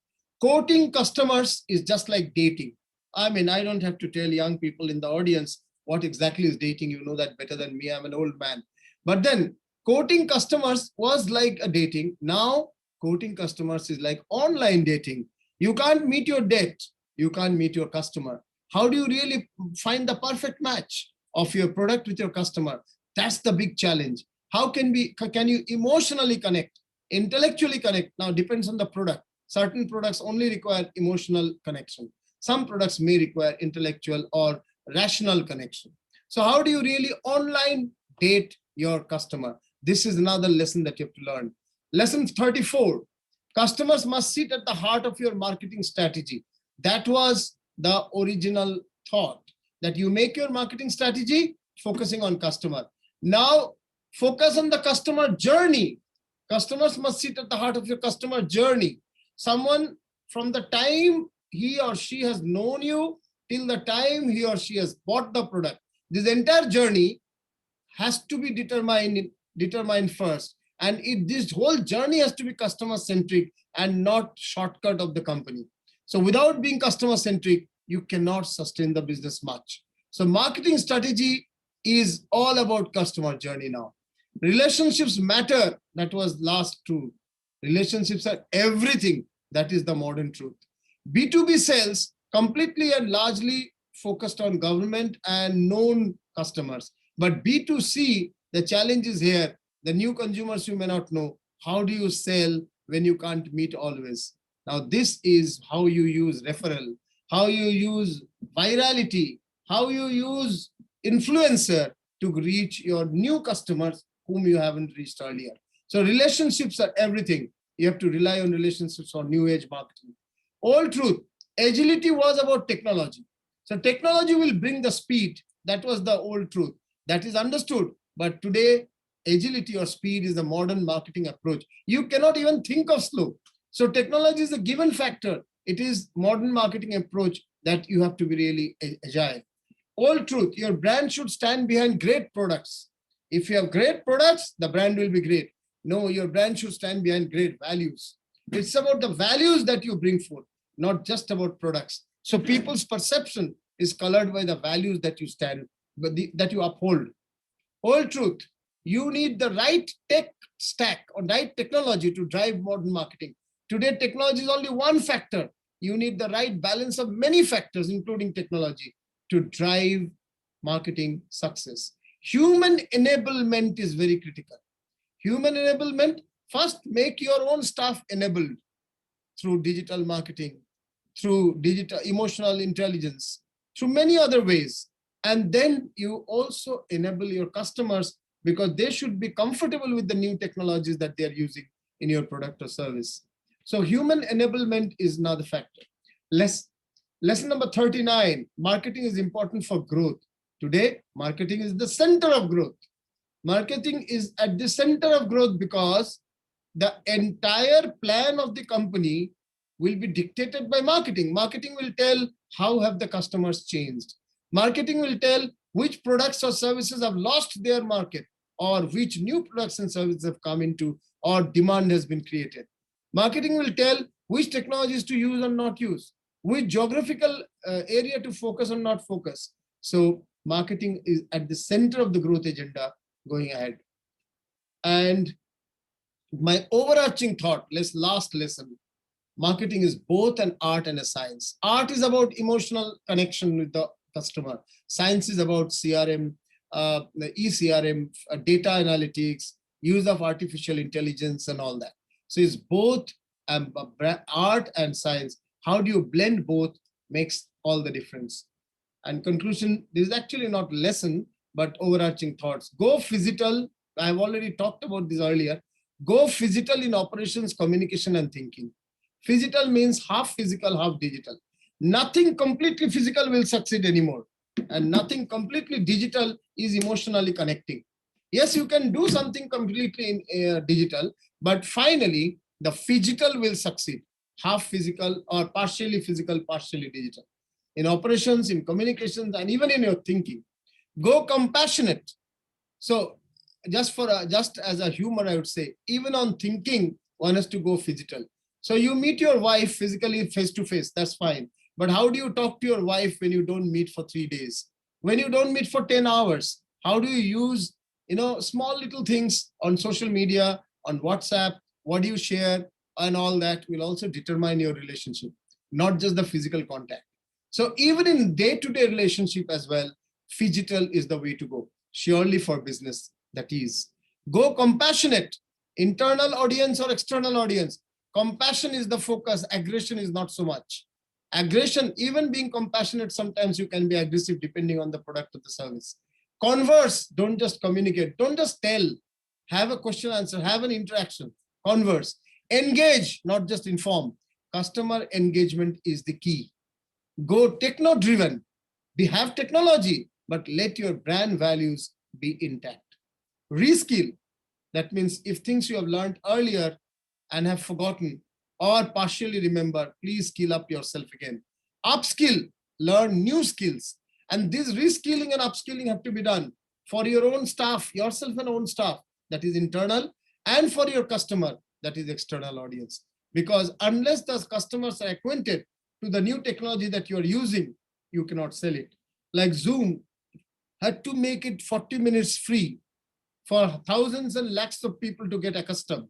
Courting customers is just like dating. I mean, I don't have to tell young people in the audience what exactly is dating. You know that better than me. I'm an old man. But then courting customers was like a dating. Now courting customers is like online dating. You can't meet your date. You can't meet your customer. How do you really find the perfect match of your product with your customer? That's the big challenge. How can you emotionally connect, intellectually connect? Now depends on the product. Certain products only require emotional connection. Some products may require intellectual or rational connection. So how do you really online date your customer? This is another lesson that you have to learn. Lesson 34, customers must sit at the heart of your marketing strategy. That was the original thought, that you make your marketing strategy focusing on customer. Now focus on the customer journey. Customers must sit at the heart of your customer journey. Someone from the time he or she has known you till the time he or she has bought the product. This entire journey has to be determined first. And this whole journey has to be customer centric and not shortcut of the company. So without being customer centric, you cannot sustain the business much. So marketing strategy is all about customer journey now. Relationships matter. That was last truth. Relationships are everything. That is the modern truth. B2B sales completely and largely focused on government and known customers. But B2C, the challenge is here. The new consumers you may not know. How do you sell when you can't meet always? Now, this is how you use referral, how you use virality, how you use influencer to reach your new customers whom you haven't reached earlier. So relationships are everything. You have to rely on relationships for new age marketing. Old truth, agility was about technology. So technology will bring the speed. That was the old truth. That is understood. But today, agility or speed is the modern marketing approach. You cannot even think of slow. So technology is a given factor. It is modern marketing approach that you have to be really agile. Old truth, your brand should stand behind great products. If you have great products, the brand will be great. No, your brand should stand behind great values. It's about the values that you bring forth, not just about products. So people's perception is colored by the values that you stand, that you uphold. Old truth, you need the right tech stack or right technology to drive modern marketing. Today, technology is only one factor. You need the right balance of many factors, including technology, to drive marketing success. Human enablement is very critical. Human enablement, first make your own staff enabled through digital marketing, through digital emotional intelligence, through many other ways. And then you also enable your customers because they should be comfortable with the new technologies that they are using in your product or service. So human enablement is another factor. Lesson number 39, marketing is important for growth. Today, marketing is the center of growth. Marketing is at the center of growth because the entire plan of the company will be dictated by marketing. Marketing will tell how have the customers changed. Marketing will tell which products or services have lost their market or which new products and services have come into or demand has been created. Marketing will tell which technologies to use or not use, which geographical area to focus or not focus. So marketing is at the center of the growth agenda going ahead. And my overarching thought, last lesson, marketing is both an art and a science. Art is about emotional connection with the customer. Science is about CRM, the eCRM, data analytics, use of artificial intelligence and all that. So it's both art and science. How do you blend both makes all the difference. And conclusion, this is actually not lesson, but overarching thoughts. Go physical. I've already talked about this earlier. Go physical in operations, communication, and thinking. Physical means half physical, half digital. Nothing completely physical will succeed anymore. And nothing completely digital is emotionally connecting. Yes, you can do something completely in digital, but finally, the physical will succeed. Half physical or partially physical, partially digital. In operations, in communications, and even in your thinking. Go compassionate. So just as a humor, I would say, even on thinking, one has to go physical. So you meet your wife physically face to face, that's fine. But how do you talk to your wife when you don't meet for 3 days? When you don't meet for 10 hours? How do you use, small little things on social media, on WhatsApp, what do you share, and all that will also determine your relationship, not just the physical contact. So even in day-to-day relationship as well, phygital is the way to go, surely for business, that is. Go compassionate, internal audience or external audience. Compassion is the focus, aggression is not so much. Aggression, even being compassionate, sometimes you can be aggressive depending on the product or the service. Converse, don't just communicate, don't just tell. Have a question answer, have an interaction, converse. Engage, not just inform. Customer engagement is the key. Go techno-driven. Have technology, but let your brand values be intact. Reskill, that means if things you have learned earlier and have forgotten or partially remember, please skill up yourself again. Upskill, learn new skills. And this reskilling and upskilling have to be done for your own staff, yourself and own staff, that is internal, and for your customer, that is external audience. Because unless the customers are acquainted to the new technology that you are using, you cannot sell it. Like Zoom had to make it 40 minutes free for thousands and lakhs of people to get accustomed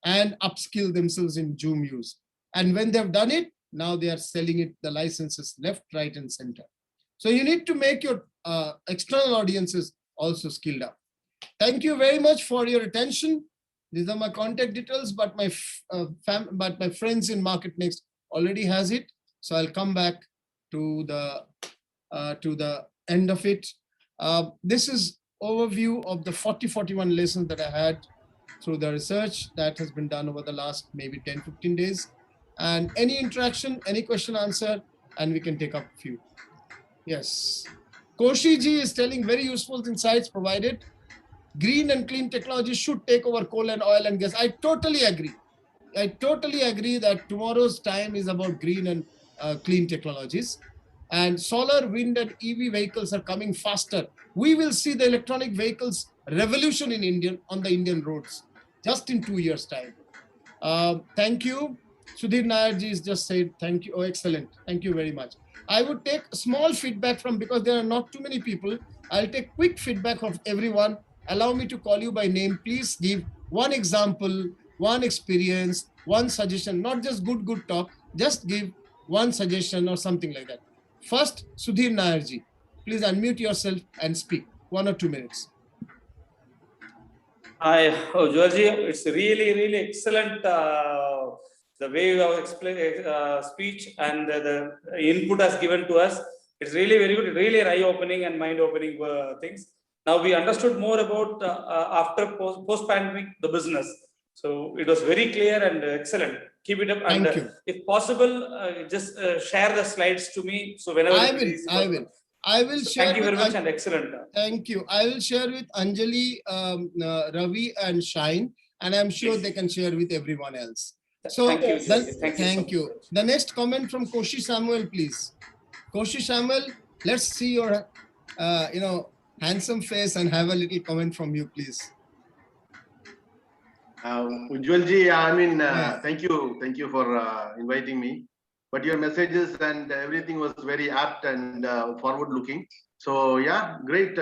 and upskill themselves in Zoom use. And when they've done it, now they are selling it, the licenses left, right, and center. So you need to make your external audiences also skilled up. Thank you very much for your attention. These are my contact details, but my friends in Marketnext already has it. So I'll come back to the end of it. This is overview of the 41 lessons that I had through the research that has been done over the last maybe 10-15 days. And any interaction, any question, answer, and we can take up a few. Yes. Koshi ji is telling very useful insights provided. Green and clean technology should take over coal and oil and gas. I totally agree. I totally agree that tomorrow's time is about green and clean technologies. And solar, wind, and EV vehicles are coming faster. We will see the electronic vehicles revolution on the Indian roads just in 2 years' time. Thank you. Sudhir Nayarji has just said thank you. Oh, excellent. Thank you very much. I would take small feedback from, because there are not too many people, I'll take quick feedback of everyone. Allow me to call you by name. Please give one example, one experience, one suggestion, not just good talk, just give one suggestion or something like that. First, Sudhir Nayarji, please unmute yourself and speak. 1 or 2 minutes. Hi, Ujjwal ji, it's really excellent the way you have explained speech and the input has given to us. It's really very good, really eye-opening and mind-opening things. Now we understood more about after post-pandemic, the business. So it was very clear and excellent. Keep it up. Thank and you. If possible, just share the slides to me. So whenever I will share. Thank you very much and excellent. Thank you. I will share with Anjali, Ravi, and Shine, and I'm sure they can share with everyone else. So thank you. Thank you. The next comment from Koshi Samuel, please. Koshi Samuel, let's see your, handsome face and have a little comment from you, please. Ujjwal ji, thank you for inviting me. But your messages and everything was very apt and forward-looking. So yeah, great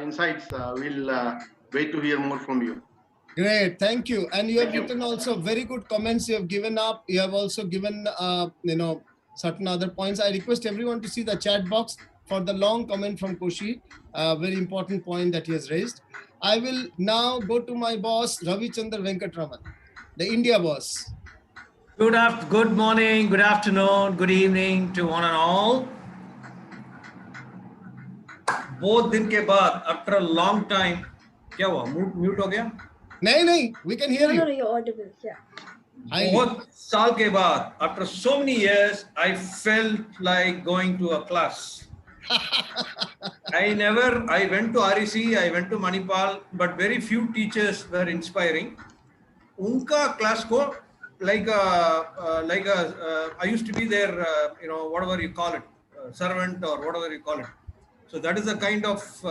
insights. We'll wait to hear more from you. Great, thank you. And you have written also very good comments. You have given up. You have also given, certain other points. I request everyone to see the chat box for the long comment from Koshi. Very important point that he has raised. I will now go to my boss, Ravi Chandra Venkatraman, the India boss. Good morning, good afternoon, good evening to one and all. बहुत दिन के बाद after a long time, क्या हुआ? Mute हो गया? नहीं, we can hear you. No, you're audible. Yeah. बहुत साल के बाद, after so many years, I felt like going to a class. I went to REC, I went to Manipal, but very few teachers were inspiring. Unka class ko I used to be their, whatever you call it, servant or whatever you call it. So that is a kind of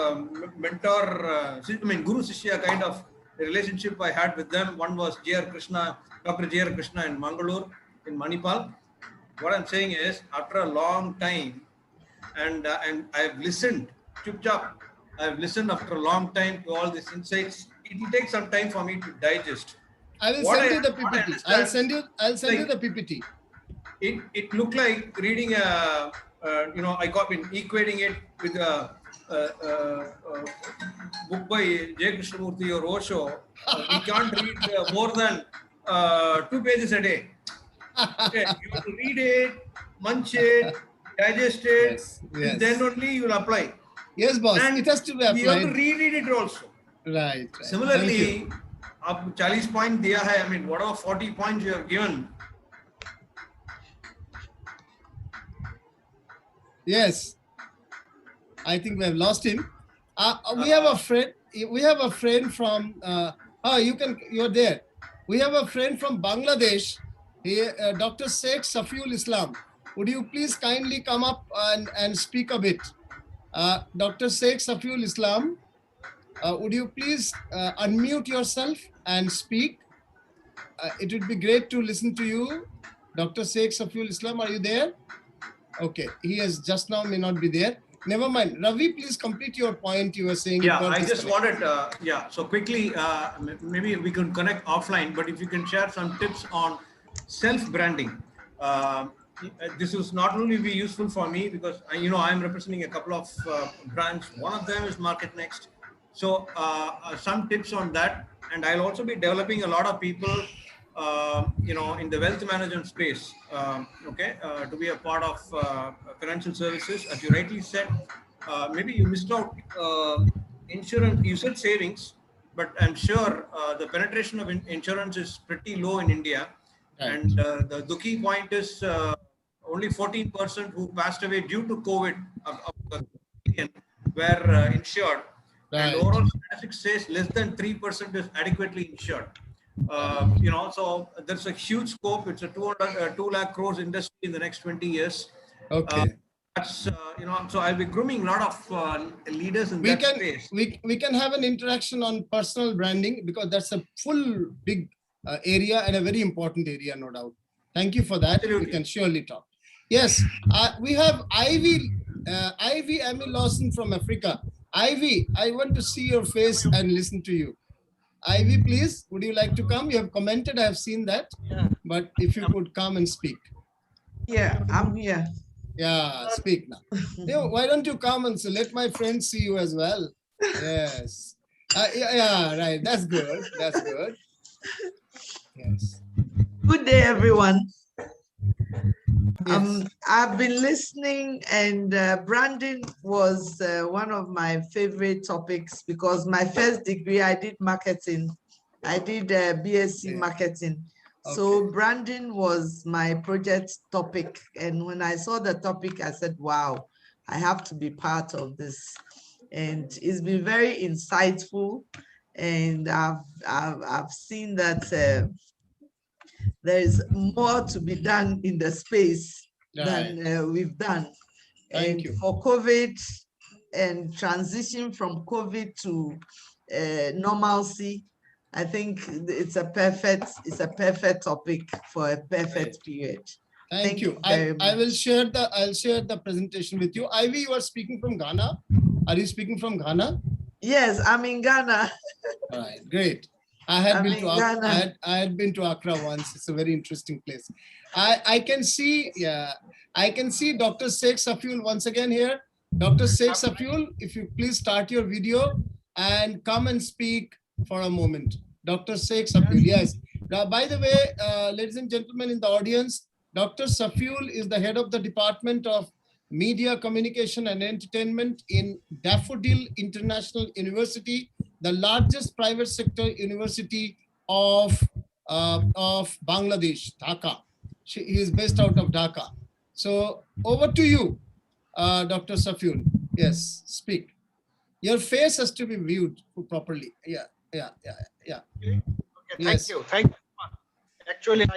mentor, Guru Sishya kind of relationship I had with them. One was Dr. J.R. Krishna in Mangalore, in Manipal. What I'm saying is, after a long time, and I've listened, I've listened after a long time to all these insights. It will take some time for me to digest. I will send you the PPT. I'll send you the PPT. It looked like reading equating it with a book by J. Krishnamurti or Osho. We can't read more than 2 pages a day. Okay, you have to read it, munch it, digest it, yes. Then only you will apply. Yes, boss. And it has to be applied. You have to reread it also. Right. Similarly, आप 40 points दिया है, whatever 40 points you have given. Yes. I think we have lost him. We have a friend. We have a friend from. You're there. We have a friend from Bangladesh. Dr. Sheikh Safiul Islam. Would you please kindly come up and speak a bit? Dr. Sheikh Safiul Islam. Would you please unmute yourself and speak? It would be great to listen to you. Dr. Sheikh Safiul Islam, are you there? Okay, he has just now may not be there. Never mind. Ravi, please complete your point. You were saying. Yeah, I just wanted, so quickly, maybe we can connect offline, but if you can share some tips on self-branding. This will not only be useful for me because, I'm representing a couple of brands. One of them is Marketnext. So some tips on that. And I'll also be developing a lot of people, in the wealth management space, to be a part of financial services. As you rightly said, maybe you missed out insurance. You said savings, but I'm sure the penetration of insurance is pretty low in India. Right. And the key point is only 14% who passed away due to COVID were insured. Right. And overall statistics says less than 3% is adequately insured. So there's a huge scope. It's a 2 lakh crores industry in the next 20 years. Okay. That's, so I'll be grooming a lot of leaders in that space. We can have an interaction on personal branding because that's a full big area and a very important area, no doubt. Thank you for that. Absolutely. We can surely talk. Yes, we have Ivy Amy Lawson from Africa. Ivy, I want to see your face and listen to you. Ivy, please, would you like to come? You have commented, I have seen that. Yeah. But if you could come and speak. Yeah, I'm here. Yeah, speak now. Why don't you come and let my friends see you as well? Yes. Yeah, right. That's good. That's good. Yes. Good day, everyone. Yes. I've been listening, and branding was one of my favorite topics because my first degree, I did marketing. I did BSc marketing. Okay. So branding was my project topic. And when I saw the topic, I said, wow, I have to be part of this. And it's been very insightful. And I've seen that there is more to be done in the space than we've done. Thank you. For COVID and transition from COVID to normalcy, I think it's a perfect topic for a perfect period. Thank you. I'll share the presentation with you. Ivy, you are speaking from Ghana. Are you speaking from Ghana? Yes, I'm in Ghana. All right, great. I had been to Accra once. It's a very interesting place. I can see Dr. Sheikh Safiul once again here. Dr. Sheikh Safiul, if you please start your video and come and speak for a moment. Dr. Sheikh Safiul, yes. Now, by the way, ladies and gentlemen in the audience, Dr. Safiul is the head of the Department of Media, Communication and Entertainment in Daffodil International University, the largest private sector university of Bangladesh, Dhaka. He is based out of Dhaka. So over to you, Dr. Safiul. Yes, speak. Your face has to be viewed properly. Yeah. Okay, yes. Thank you. Actually, I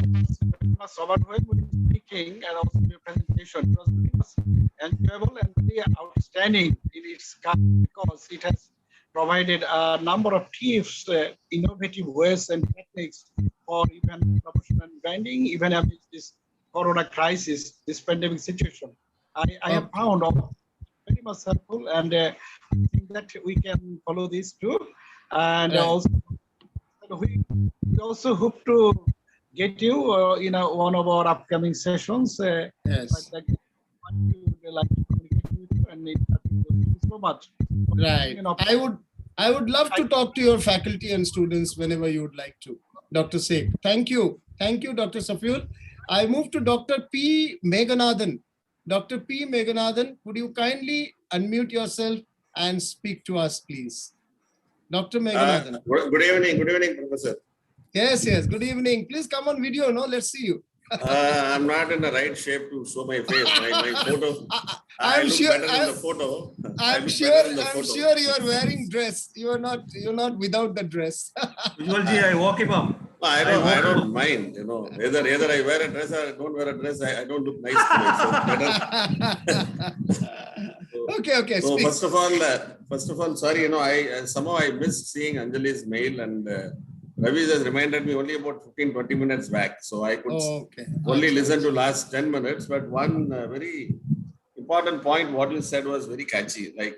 was overwhelmed with speaking and also your presentation. It was enjoyable and really outstanding in its kind because it has provided a number of tips, innovative ways and techniques for even professional branding, even amidst this corona crisis, this pandemic situation. I have found very much helpful, and I think that we can follow this too. And also, we also hope to get you in one of our upcoming sessions. Yes. Like to communicate with you, and thank you so much. Right. I would love to talk to your faculty and students whenever you would like to, Dr. Sheikh. Thank you. Thank you, Dr. Safiul. I move to Dr. P. Meghanathan. Dr. P. Meghanathan, would you kindly unmute yourself and speak to us, please? Dr. Meghanathan. Good evening, Professor. Yes. Good evening. Please come on video, no? Let's see you. I'm not in the right shape to show my face. My photo. I'm sure you are wearing dress. You're not without the dress. Ujjwalji, I walk him up. I don't mind. Either I wear a dress or I don't wear a dress. I don't look nice to me. So okay. So first of all, sorry. I somehow I missed seeing Anjali's mail, and Ravi has reminded me only about 15-20 minutes back. So I could only listen to last 10 minutes. But one very important point, what you said was very catchy. Like,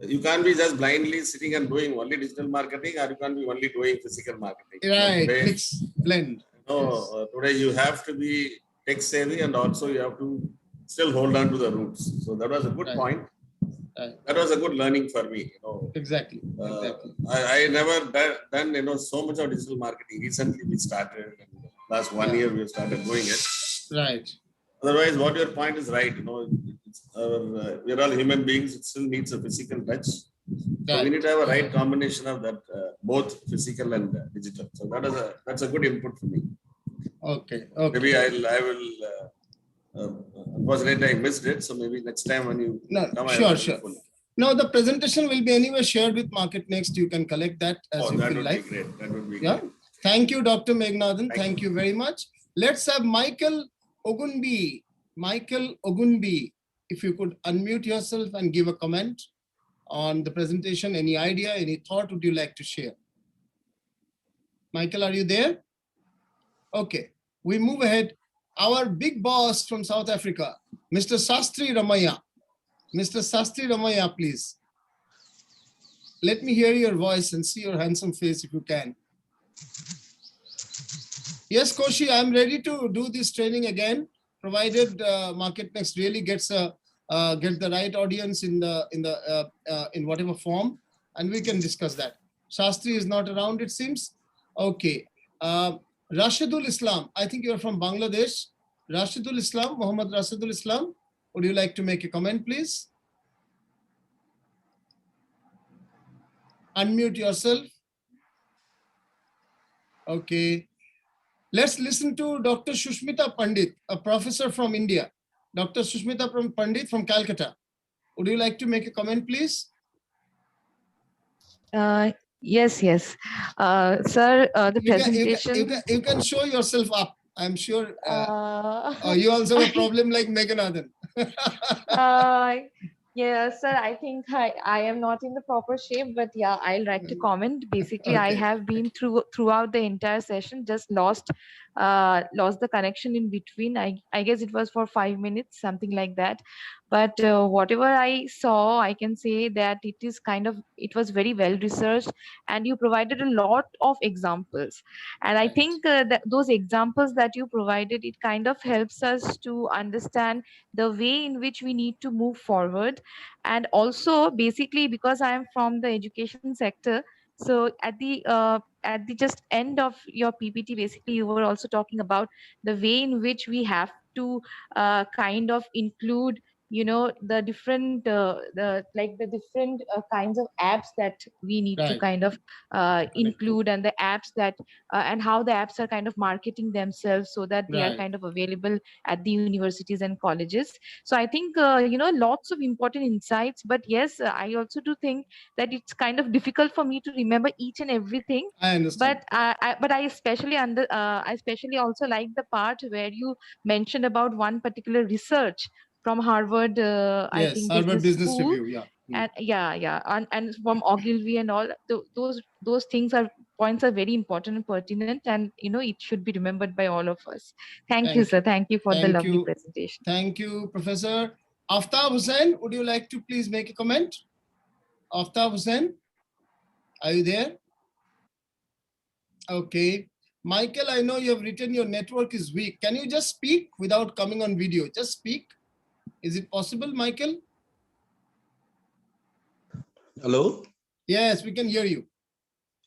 you can't be just blindly sitting and doing only digital marketing, or you can't be only doing physical marketing. Right, today, mix, blend. Today you have to be tech savvy, and also you have to still hold on to the roots. So that was a good point. That was a good learning for me. Exactly. I never done so much of digital marketing. Recently we started. Last 1 year we have started doing it. Right. Otherwise, what your point is right. We're all human beings. It still needs a physical touch. So we need to have a right combination of that, both physical and digital. So that's a good input for me. Okay. Maybe I will. Unfortunately, I missed it. So maybe next time when you come, sure. No, the presentation will be anyway shared with Marketnext. You can collect that as you feel like. That would be great. Thank you, Dr. Meghnadhan. Thank you very much. Let's have Michael Ogunbi. Michael Ogunbi, if you could unmute yourself and give a comment on the presentation. Any idea, any thought would you like to share? Michael, are you there? Okay, we move ahead. Our big boss from South Africa, Mr. Sastry Ramaya. Mr. Sastry Ramaya, please. Let me hear your voice and see your handsome face if you can. Yes, Koshi, I'm ready to do this training again, provided Marketnext really gets the right audience in whatever form, and we can discuss that. Shastri is not around, it seems. Okay. Rashidul Islam, I think you're from Bangladesh. Rashidul Islam, Muhammad Rashidul Islam, would you like to make a comment, please? Unmute yourself. Okay. Let's listen to Dr. Shushmita Pandit, a professor from India. Dr. Shushmita Pandit from Calcutta. Would you like to make a comment, please? Yes. Sir, the presentation... You can show yourself up. I'm sure you also have a problem like Meghnadhan. Yeah, sir, I think I am not in the proper shape, but yeah, I'll like to comment. Basically, I have been throughout the entire session, just lost the connection in between. I guess it was for 5 minutes, something like that. But whatever I saw, I can say that it was very well researched, and you provided a lot of examples. And I think that those examples that you provided, it kind of helps us to understand the way in which we need to move forward. And also, basically, because I am from the education sector, so at the just end of your PPT, basically, you were also talking about the way in which we have to kind of include the different different kinds of apps that we need to kind of include, and the apps that and how the apps are kind of marketing themselves so that they are kind of available at the universities and colleges. So I think lots of important insights, but yes, I also do think that it's kind of difficult for me to remember each and everything. I understand. But I especially also like the part where you mentioned about one particular research from Harvard, I think Harvard Business School. Review, and from Ogilvy and all. Those things points are very important and pertinent, and it should be remembered by all of us. Thank you, sir. Thank you for the lovely presentation. Thank you, Professor. Aftab Hussain, would you like to please make a comment? Aftab Hussain, are you there? Okay. Michael, I know you have written your network is weak. Can you just speak without coming on video? Just speak. Is it possible, Michael? Hello? Yes, we can hear you.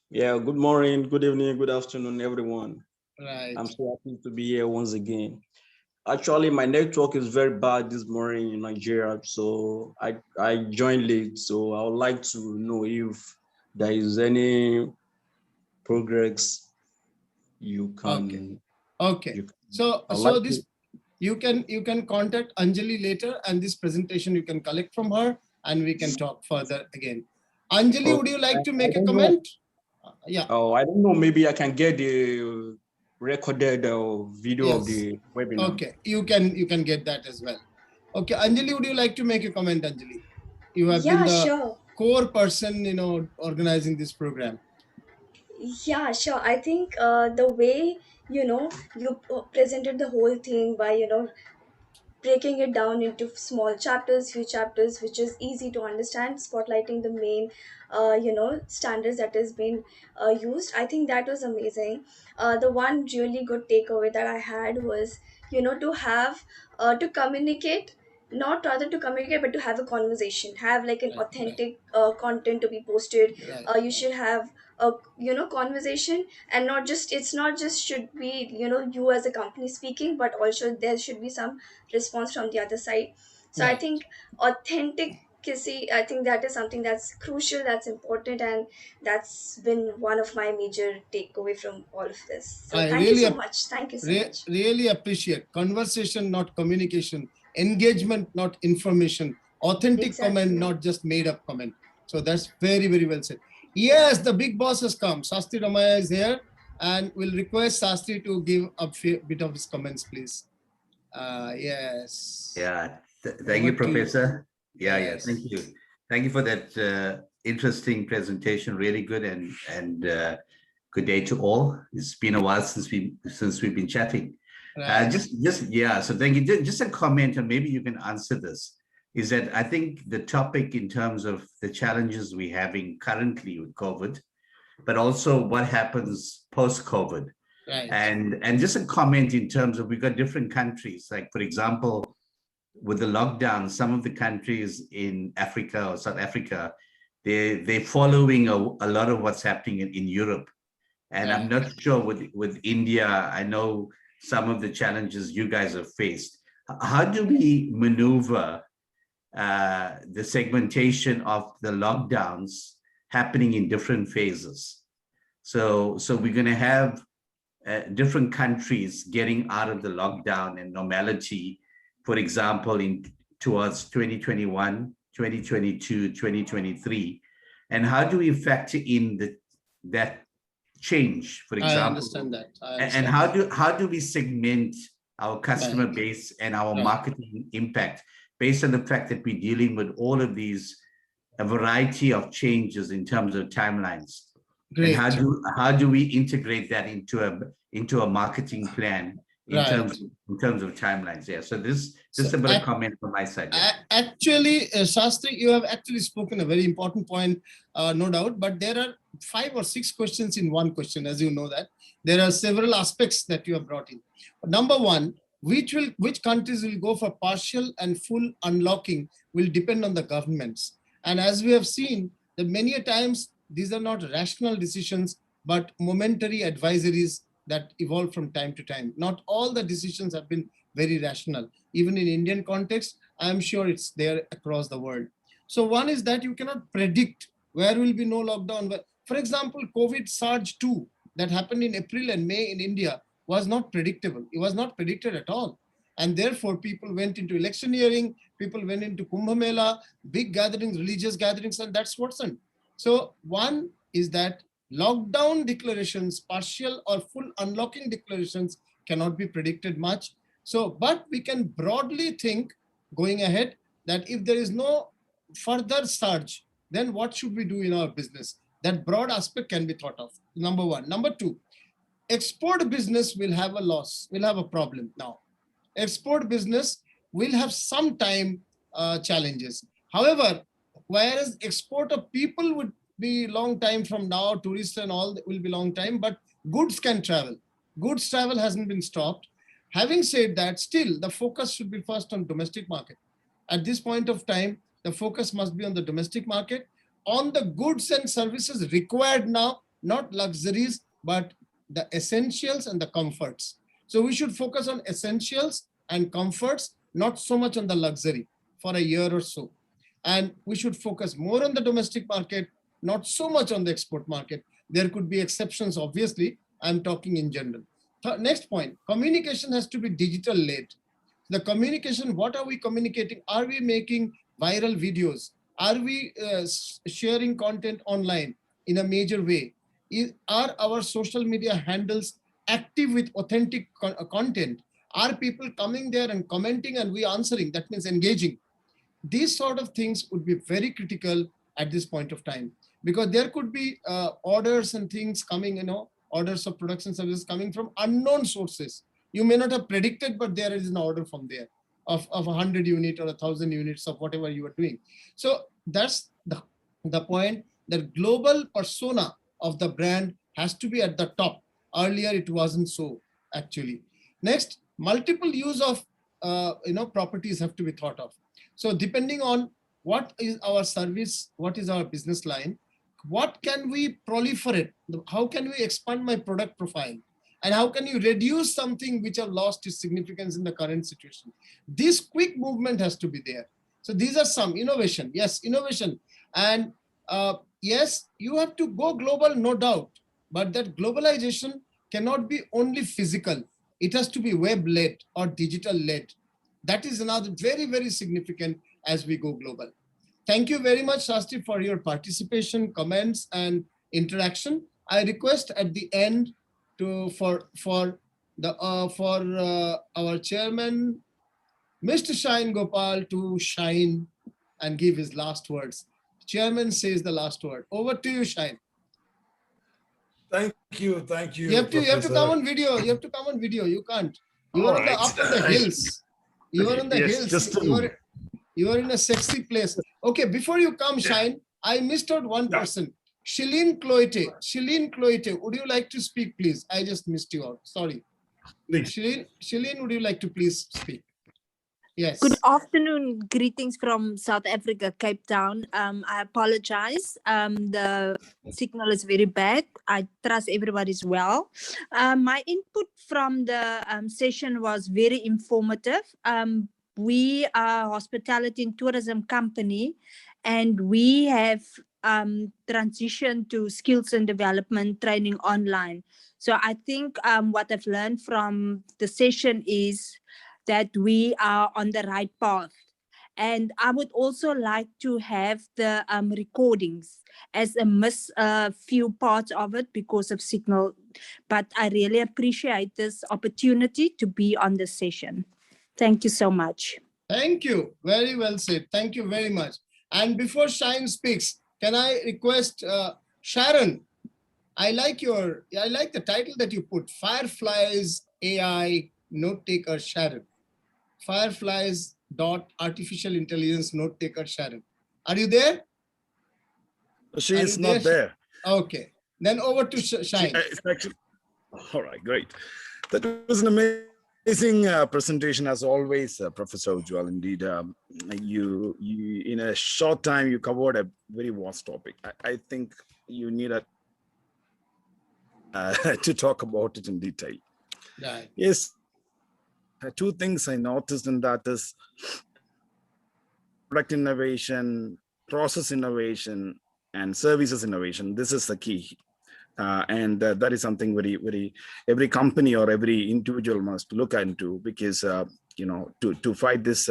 Yeah, good morning, good evening, good afternoon, everyone. Right. I'm so happy to be here once again. Actually, my network is very bad this morning in Nigeria, so I joined late. So I would like to know if there is any progress you can. Okay. You can contact Anjali later, and this presentation you can collect from her, and we can talk further again. Anjali, would you like to make a comment? Yeah. Oh, I don't know. Maybe I can get the recorded video of the webinar. Okay, you can get that as well. Okay, Anjali, would you like to make a comment, Anjali? You have been the core person, organizing this program. Yeah, sure. I think the way, you presented the whole thing by, breaking it down into small chapters, few chapters, which is easy to understand, spotlighting the main, standards that has been used. I think that was amazing. The one really good takeaway that I had was, to have, to communicate, not rather to communicate, but to have a conversation, have like an authentic content to be posted. You should have a, conversation, and not just, it's not just should be, you as a company speaking, but also there should be some response from the other side. So I Right. think authenticity, I think that is something that's crucial, that's important, and that's been one of my major takeaway from all of this. So I thank you really, so much. Thank you so much. really appreciate conversation, not communication, engagement, not information, authentic comment, Exactly. not just made up comment. So that's very, very well said. Yes, the big boss has come. Sastri Ramaya is here, and we'll request Sastri to give a bit of his comments, please. Yes. Yeah, thank you, Professor. Yeah, thank you. Thank you for that interesting presentation. Really good, and good day to all. It's been a while since we've been chatting. Right. So thank you. Just a comment, and maybe you can answer this. Is that I think the topic in terms of the challenges we're having currently with COVID, but also what happens post-COVID. Right. And just a comment in terms of, we've got different countries, like for example, with the lockdown, some of the countries in Africa or South Africa, they're following a lot of what's happening in Europe. And I'm not sure with India, I know some of the challenges you guys have faced. How do we maneuver the segmentation of the lockdowns happening in different phases? So we're going to have different countries getting out of the lockdown and normality, for example, towards 2021, 2022, 2023. And how do we factor in that change, for example? I understand that. And how do we segment our customer base and our marketing impact based on the fact that we're dealing with all of these, a variety of changes in terms of timelines? Great. And how do we integrate that into a marketing plan in terms of timelines? Yeah. So this is a bit of comment from my side. Yeah. Actually, Shastri, you have actually spoken a very important point, no doubt. But there are 5 or 6 questions in one question, as you know that. There are several aspects that you have brought in. Number one, which countries will go for partial and full unlocking will depend on the governments. And as we have seen, that many a times these are not rational decisions, but momentary advisories that evolve from time to time. Not all the decisions have been very rational. Even in Indian context, I'm sure it's there across the world. So one is that you cannot predict where will be no lockdown. For example, COVID surge 2 that happened in April and May in India was not predictable. It was not predicted at all. And therefore, people went into electioneering, people went into Kumbh Mela, big gatherings, religious gatherings, and that's worsened. So one is that lockdown declarations, partial or full unlocking declarations cannot be predicted much. So, but we can broadly think going ahead that if there is no further surge, then what should we do in our business? That broad aspect can be thought of, number one. Number two, export business will have a loss, will have a problem now. Export business will have some time challenges. However, whereas export of people would be long time from now, tourists and all will be long time, but goods can travel. Goods travel hasn't been stopped. Having said that, still the focus should be first on domestic market. At this point of time, the focus must be on the domestic market, on the goods and services required now, not luxuries, but the essentials and the comforts. So we should focus on essentials and comforts, not so much on the luxury for a year or so. And we should focus more on the domestic market, not so much on the export market. There could be exceptions, obviously. I'm talking in general. Next point, communication has to be digital led. The communication, what are we communicating? Are we making viral videos? Are we sharing content online in a major way? Are our social media handles active with authentic content? Are people coming there and commenting and we answering? That means engaging. These sort of things would be very critical, at this point of time, because there could be orders and things coming, orders of production services coming from unknown sources. You may not have predicted, but there is an order from there of 100 unit or 1,000 units of whatever you are doing. So that's the point, that global persona of the brand has to be at the top. Earlier, it wasn't so actually. Next, multiple use of properties have to be thought of. So depending on what is our service, what is our business line, what can we proliferate? How can we expand my product profile? And how can you reduce something which have lost its significance in the current situation? This quick movement has to be there. So these are some innovation. Yes, innovation. And yes, you have to go global, no doubt. But that globalization cannot be only physical. It has to be web-led or digital-led. That is another very, very significant as we go global. Thank you very much, Shastri, for your participation, comments, and interaction. I request at the end for our chairman, Mr. Shine Gopal, to shine and give his last words. Chairman says the last word. Over to you, Shine. Thank you. You have to come on video. You have to come on video. You can't. You are up on the hills. You are on the hills. You are in a sexy place. Okay, before you come, Shine, I missed out one person. Shilin Cloete, would you like to speak, please? I just missed you out. Sorry. Shilin, would you like to please speak? Yes. Good afternoon. Greetings from South Africa, Cape Town. I apologize. The signal is very bad. I trust everybody's well. My input from the session was very informative. We are a hospitality and tourism company, and we have transitioned to skills and development training online. So I think what I've learned from the session is that we are on the right path. And I would also like to have the recordings, as I miss a few parts of it because of signal. But I really appreciate this opportunity to be on this session. Thank you so much. Thank you. Very well said. Thank you very much. And before Shine speaks, can I request Sharon? I like the title that you put, Fireflies AI Note Taker Sharon. Fireflies artificial intelligence note taker Sharon. Are you there? She is not there. Okay. Then over to Shine. All right, great. That was an amazing presentation as always, Professor Ujjwal. Indeed, you in a short time you covered a very vast topic. I think you need to talk about it in detail. Right. Yes. Two things I noticed, and that is product innovation, process innovation, and services innovation. This is the key. And that is something every company or every individual must look into, because to fight this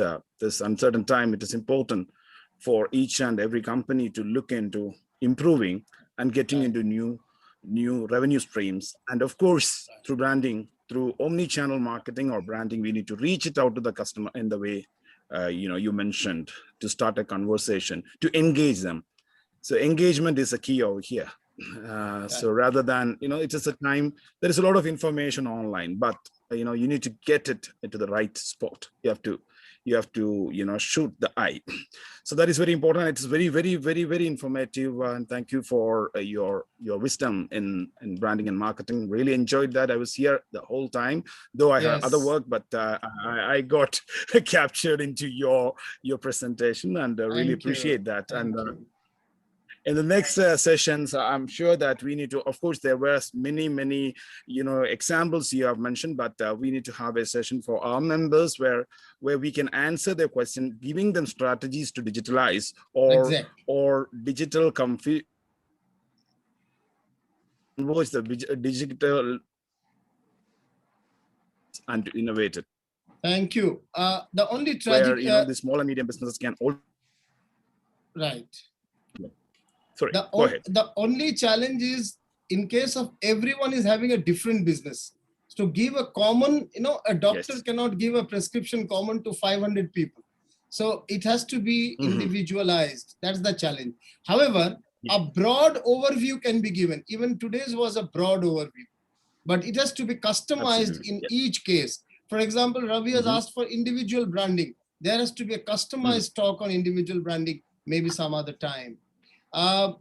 uncertain time, it is important for each and every company to look into improving and getting into new revenue streams. And of course, through branding, through omni-channel marketing or branding, we need to reach it out to the customer in the way you mentioned, to start a conversation, to engage them. So engagement is a key over here. So rather than, it is a time, there is a lot of information online, but you need to get it into the right spot. You have to shoot the eye. So that is very important. It is very, very, very, very informative. And thank you for your wisdom in branding and marketing. Really enjoyed that. I was here the whole time, though I had other work, but I got captured into your presentation, and really appreciate that. And in the next sessions, I'm sure that we need to, of course, there were many, examples you have mentioned, but we need to have a session for our members where we can answer their question, giving them strategies to digitalize or digital convoys the digital and to innovate it. Thank you. The only tragic where the small and medium businesses can all Sorry, go ahead. The only challenge is, in case of everyone is having a different business, to give a common, a doctor cannot give a prescription common to 500 people. So it has to be individualized. That's the challenge. However, a broad overview can be given. Even today's was a broad overview, but it has to be customized in each case. For example, Ravi has asked for individual branding. There has to be a customized talk on individual branding, maybe some other time.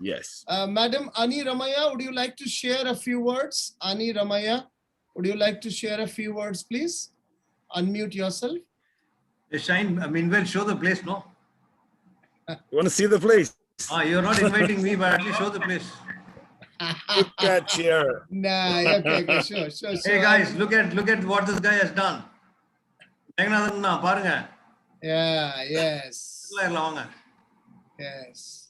Yes. Madam Ani Ramaya, would you like to share a few words? Ani Ramaya, would you like to share a few words, please? Unmute yourself. Shine, I mean, well, show the place, no? You want to see the place? You're not inviting me, but at least show the place. Look at here. Nah, okay, sure. Hey guys, look at what this guy has done. Yeah, yes. Yes.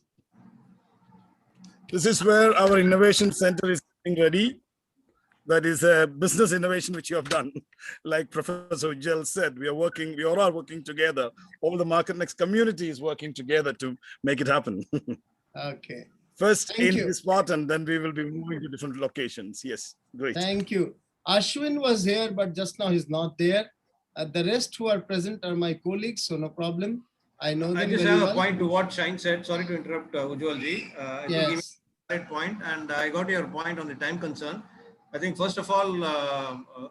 This is where our innovation center is getting ready. That is a business innovation which you have done. Like Professor Ujjwal said, we are all working together. All the Marketnext community is working together to make it happen. Okay. First Thank in you. this part, and then we will be moving to different locations. Yes, great. Thank you. Ashwin was here, but just now he's not there. The rest who are present are my colleagues, so no problem. I know them I just very have well. a point to what Shine said. Sorry to interrupt, Ujjwal ji. I think even that point, and I got your point on the time concern. I think first of all,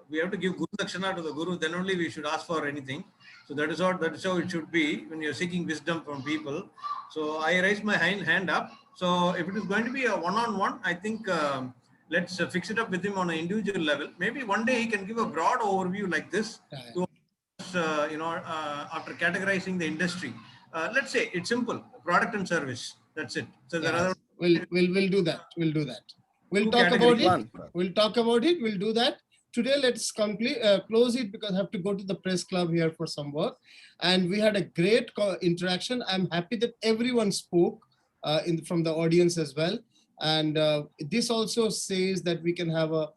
we have to give Guru Dakshana to the Guru. Then only we should ask for anything. So that is how it should be when you're seeking wisdom from people. So I raise my hand up. So if it is going to be a one-on-one, I think let's fix it up with him on an individual level. Maybe one day he can give a broad overview like this to after categorizing the industry. Let's say it's simple, product and service. That's it. So there are we'll do that. We'll do that. We'll talk about it. We'll talk about it. We'll do that. Today, let's close it because I have to go to the press club here for some work. And we had a great interaction. I'm happy that everyone spoke from the audience as well. And this also says that we can have a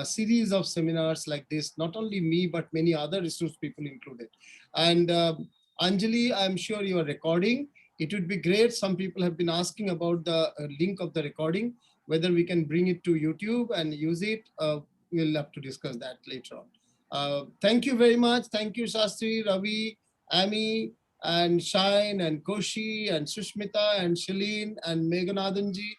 series of seminars like this, not only me, but many other resource people included. And Anjali, I'm sure you are recording. It would be great. Some people have been asking about the link of the recording, whether we can bring it to YouTube and use it. We'll have to discuss that later on. Thank you very much. Thank you, Shastri, Ravi, Amy, and Shine, and Koshi, and Sushmita, and Shalin, and Meghanathanji,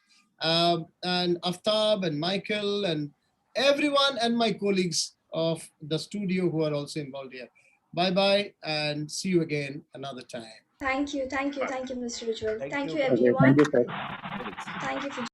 and Aftab, and Michael, and everyone, and my colleagues of the studio who are also involved here. Bye-bye, and see you again another time. Thank you, Mr. Ujjwal. Thank you, Okay, everyone. thank you, sir. Thank you for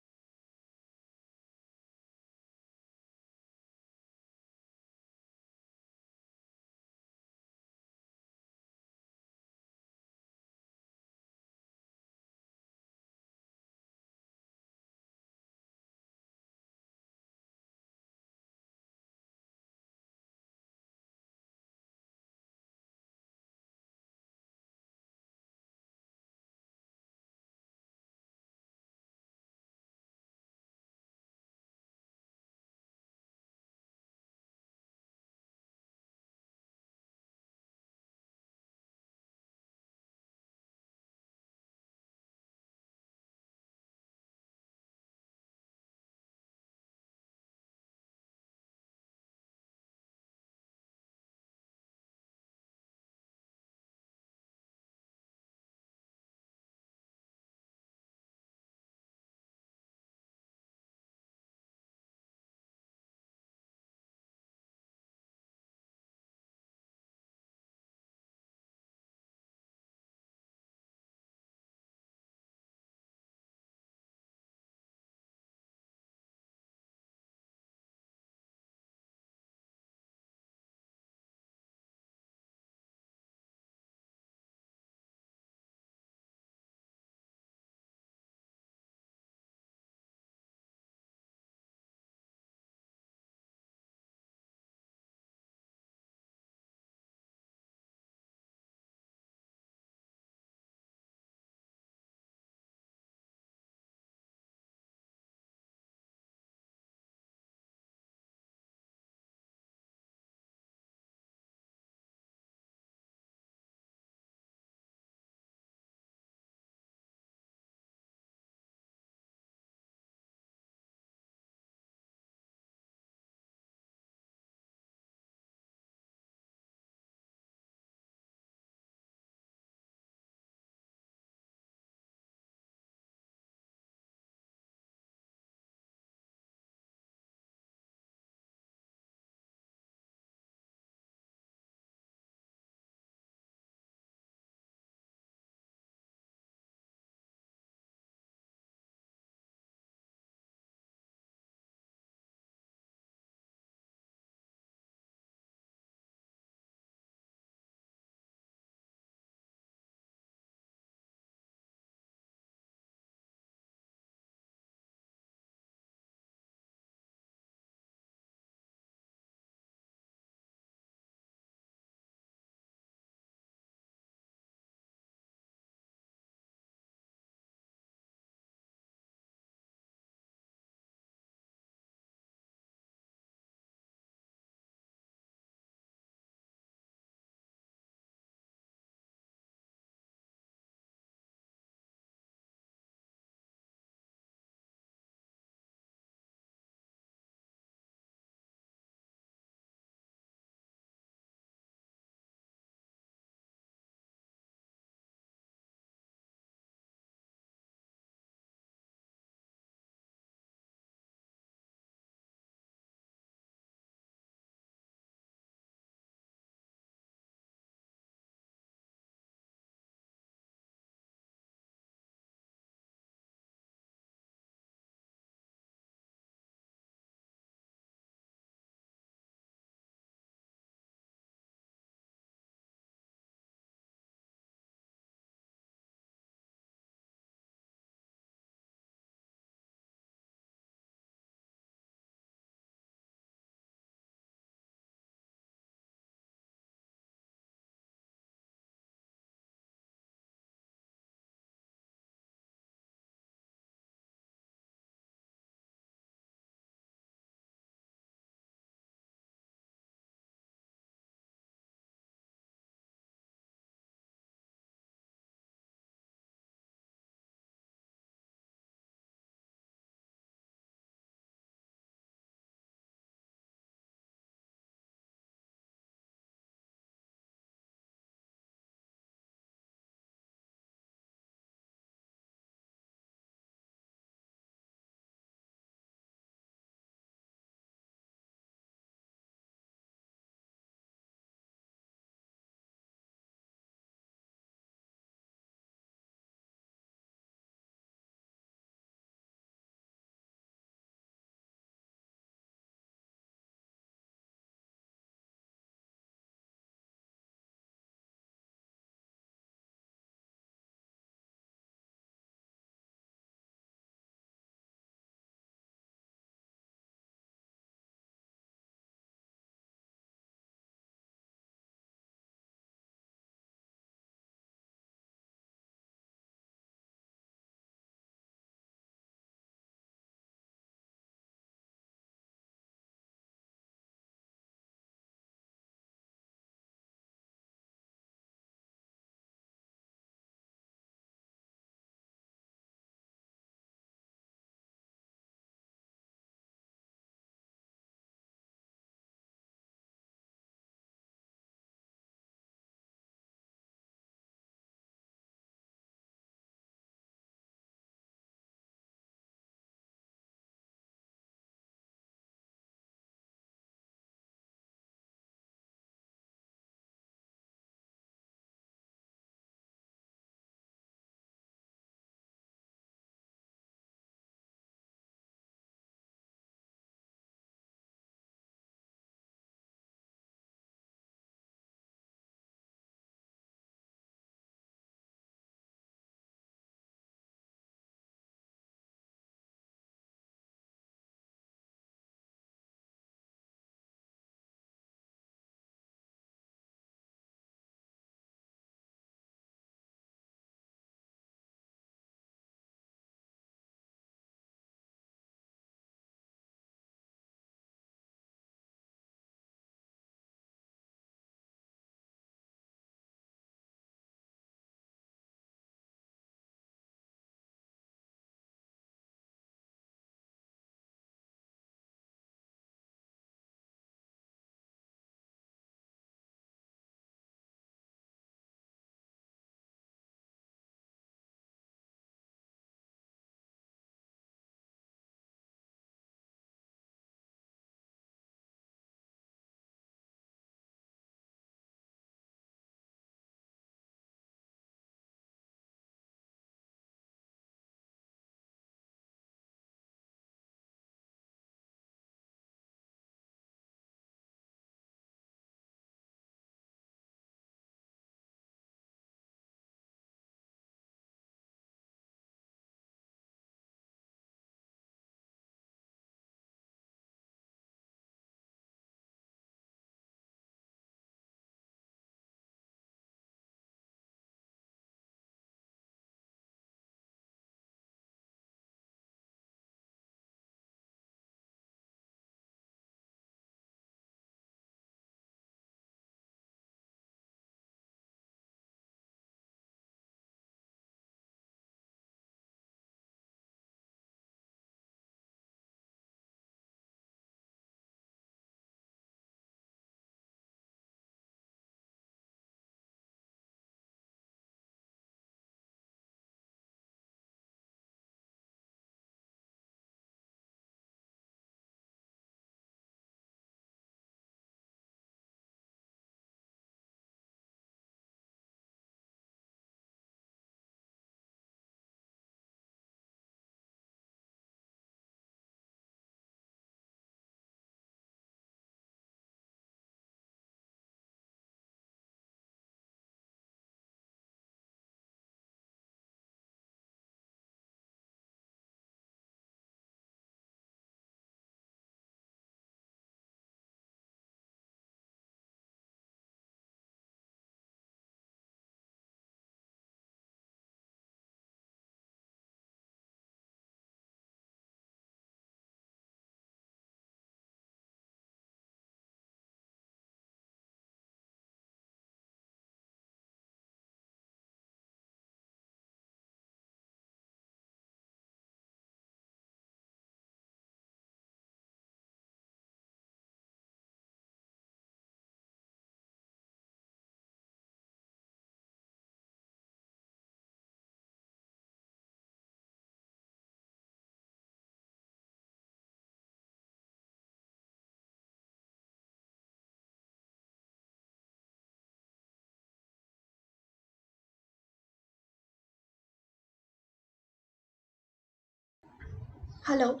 Hello.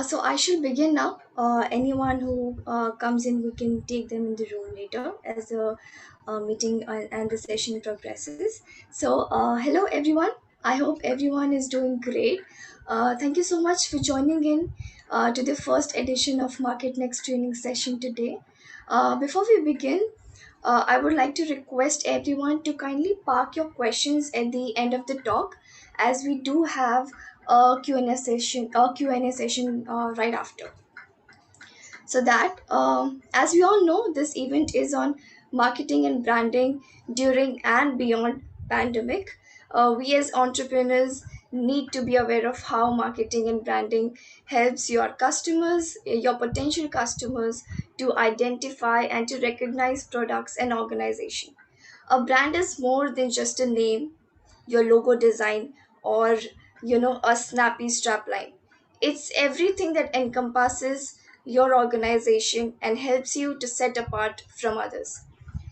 So I shall begin now. Anyone who comes in, we can take them in the room later as the meeting and the session progresses. So, hello everyone. I hope everyone is doing great. Thank you so much for joining in to the first edition of Marketnext training session today. Before we begin, I would like to request everyone to kindly park your questions at the end of the talk, as we do have a Q&A session right after. So that, as we all know, this event is on marketing and branding during and beyond pandemic. We as entrepreneurs need to be aware of how marketing and branding helps your customers, your potential customers, to identify and to recognize products and organization. A brand is more than just a name, your logo design, or a snappy strapline. It's everything that encompasses your organization and helps you to set apart from others.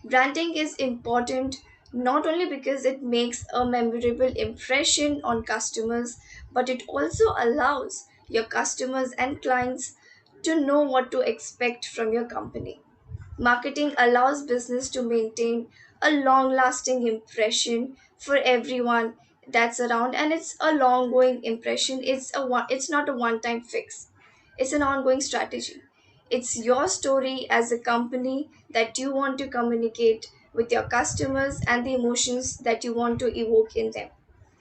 Branding is important not only because it makes a memorable impression on customers, but it also allows your customers and clients to know what to expect from your company. Marketing allows business to maintain a long lasting impression for everyone that's around, and it's a long going impression. It's not a one time fix. It's an ongoing strategy. It's your story as a company that you want to communicate with your customers and the emotions that you want to evoke in them.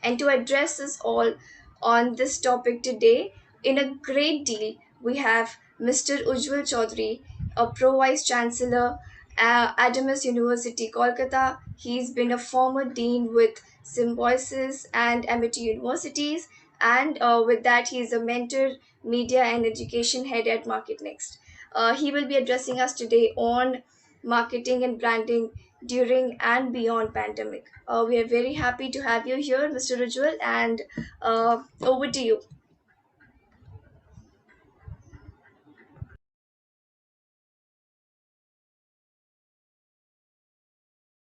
And to address us all on this topic today, in a great deal, we have Mr. Ujjwal Chowdhury, a Pro Vice-Chancellor at Adamas University, Kolkata. He's been a former dean with Symbiosis and Amity universities, and with that, he's a mentor, media, and education head at Marketnext. He will be addressing us today on marketing and branding during and beyond pandemic. We are very happy to have you here, Mr. Ujjwal, and over to you.